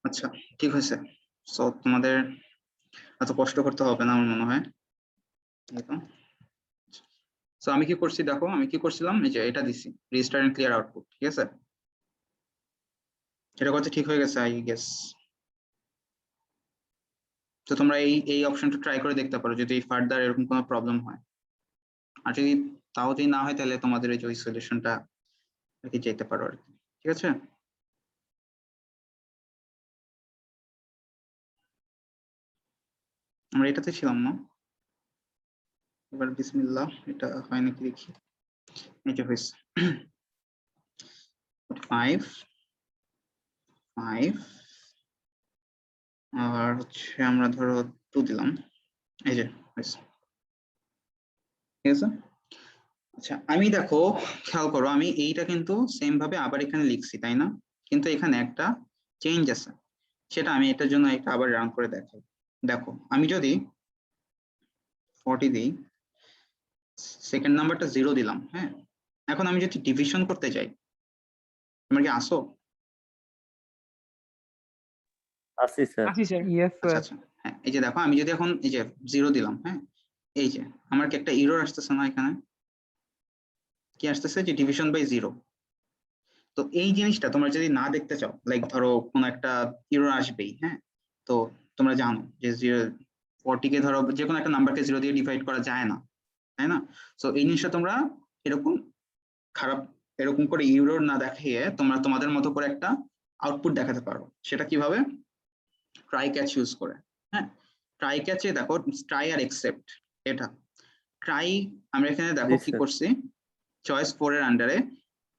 আচ্ছা ঠিক হয়েছে। সো তোমাদের এত কষ্ট করতে হবে না আমার মনে হয়। সো আমি কি করছি দেখো, আমি কি করছিলাম, এই যে এটা দিছি রেজিস্টার এন্ড ক্লিয়ার আউটপুট, ঠিক আছে? এটা করতে ঠিক হয়ে গেছে আই গেস। তো তোমরা এই অপশনটা ট্রাই করে দেখতে পারো যদি ফার্দার এরকম কোনো প্রবলেম হয়। আর যদি তাও যদি না হয় তাহলে তোমাদের এই যে ওই সলিউশনটা আর কি যেতে পারো আর কি, ঠিক আছে? আমরা এটাতে ছিলাম না, এবার বিসমিল্লাহ, এটা হয় নাকি দেখি। এই যে হয়েছে 5 5 আর হচ্ছে আমরা ধরো 2 দিলাম, এই যে হয়েছে, ঠিক আছে? আচ্ছা আমি দেখো খেয়াল করো, আমি এইটা কিন্তু সেম ভাবে আবার এখানে লিখছি তাই না, কিন্তু এখানে একটা চেঞ্জ আছে, সেটা আমি এটার জন্য একটা আবার রান করে দেখাই। দেখো আমি যদি 40 দিই, সেকেন্ড নাম্বারটা 0 দিলাম, হ্যাঁ, এখন আমি যদি ডিভিশন করতে যাই, তোমরা কি আসো? আসি স্যার। আসি স্যার। ইয়েস আচ্ছা স্যার। আচ্ছা, হ্যাঁ এই যে দেখো আমি যদি এখন এই যে 0 দিলাম, হ্যাঁ, এই যে আমার কি একটা এরর আসতেছে না এখানে, কি আসতেছে যে ডিভিশন বাই 0। তো এই জিনিসটা তোমরা যদি না দেখতে চাও, লাইক ধরো কোন একটা এরর আসবেই, হ্যাঁ, তো তোমরা জানো যে 40 কে ধরো যে কোনো একটা নাম্বারকে 0 দিয়ে ডিভাইড করা যায় না, তাই না? সো এই জিনিসটা তোমরা এরকম খারাপ এরকম করে এরর না দেখিয়ে তোমরা তোমাদের মতো করে একটা আউটপুট দেখাতে পারো। সেটা কিভাবে? ট্রাই ক্যাচ ইউজ করে, হ্যাঁ। ট্রাই ক্যাচে দেখো ট্রাই আর এক্সেপ্ট, এটা ট্রাই আমরা এখানে দেখো জি কি স্যার। করছি, চয়েস 4 এর আন্ডারে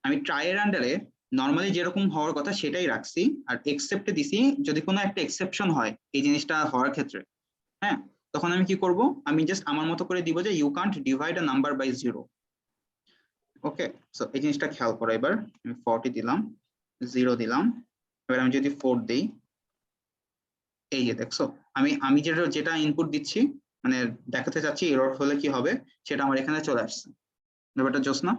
আমি ট্রাই এর আন্ডারে নর্মালি যেরকম হওয়ার কথা সেটাই রাখছি, আর এক্সেপ্টে দিছি যদি কোনো একটা এক্সেপশন হয় এই জিনিসটা হওয়ার ক্ষেত্রে, হ্যাঁ, তখন আমি কি করব, আমি জাস্ট আমার মতো করে দিব যে you can't divide a number by 0। Okay, so এই জিনিসটা খেয়াল করো। এবার আমি 40 দিলাম, 0 দিলাম, এবার আমি যদি 4 দেই, এই যে দেখছো আমি যেটা ইনপুট দিচ্ছি মানে দেখাতে চাচ্ছি এরর হলে কি হবে সেটা আমার এখানে চলে আসছে। ব্যাপারটা জোস না?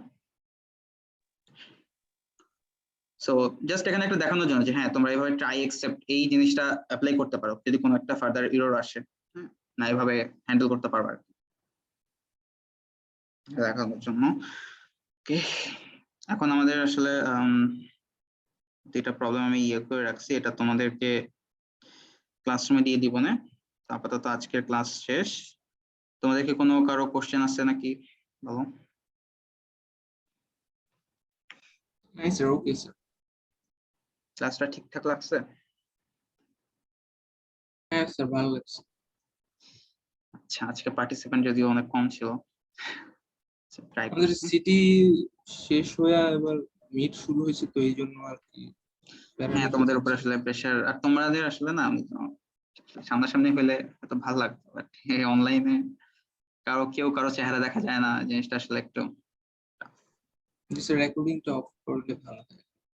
সো জাস্ট এখানে একটা দেখানোর জন্য যে হ্যাঁ তোমরা এইভাবে ট্রাই এক্সেপ্ট এই জিনিসটা অ্যাপ্লাই করতে পারো যদি কোনো একটা ফার্দার এরর আসে, হ্যাঁ, না এইভাবে হ্যান্ডেল করতে পারবে আর কি, দেখানোর জন্য। ওকে, এখন আমাদের আসলে দুইটা প্রবলেম আমি ইয়ে করে রাখছি, এটা তোমাদেরকে ক্লাসরুমে দিয়ে দিব না। আপাতত আজকের ক্লাস শেষ। তোমাদেরকে কোনো কারো কোশ্চেন আছে নাকি বলো? নাই স্যার, ওকে স্যার। ক্লাসটা ঠিকঠাক লাগছে? হ্যাঁ স্যার, ভালো লাগছে। আচ্ছা আজকে পার্টিসিপেন্ট যদিও অনেক কম ছিল, ট্রাই আমাদের করছি। সিটি শেষ হয়ে এবার মিট শুরু হয়েছে তো এই জন্য আর কি হ্যাঁ তোমাদের উপর আসলে প্রেশার, আর তোমাদের আসলে না আমি তো সামনাসামনি হইলে এত ভালো লাগতো, বাট অনলাইনে কেউ কারো চেহারা দেখা যায় না, জিনিসটা আসলে একটু রেকর্ডিংটা অফ করলে ভালো হয়।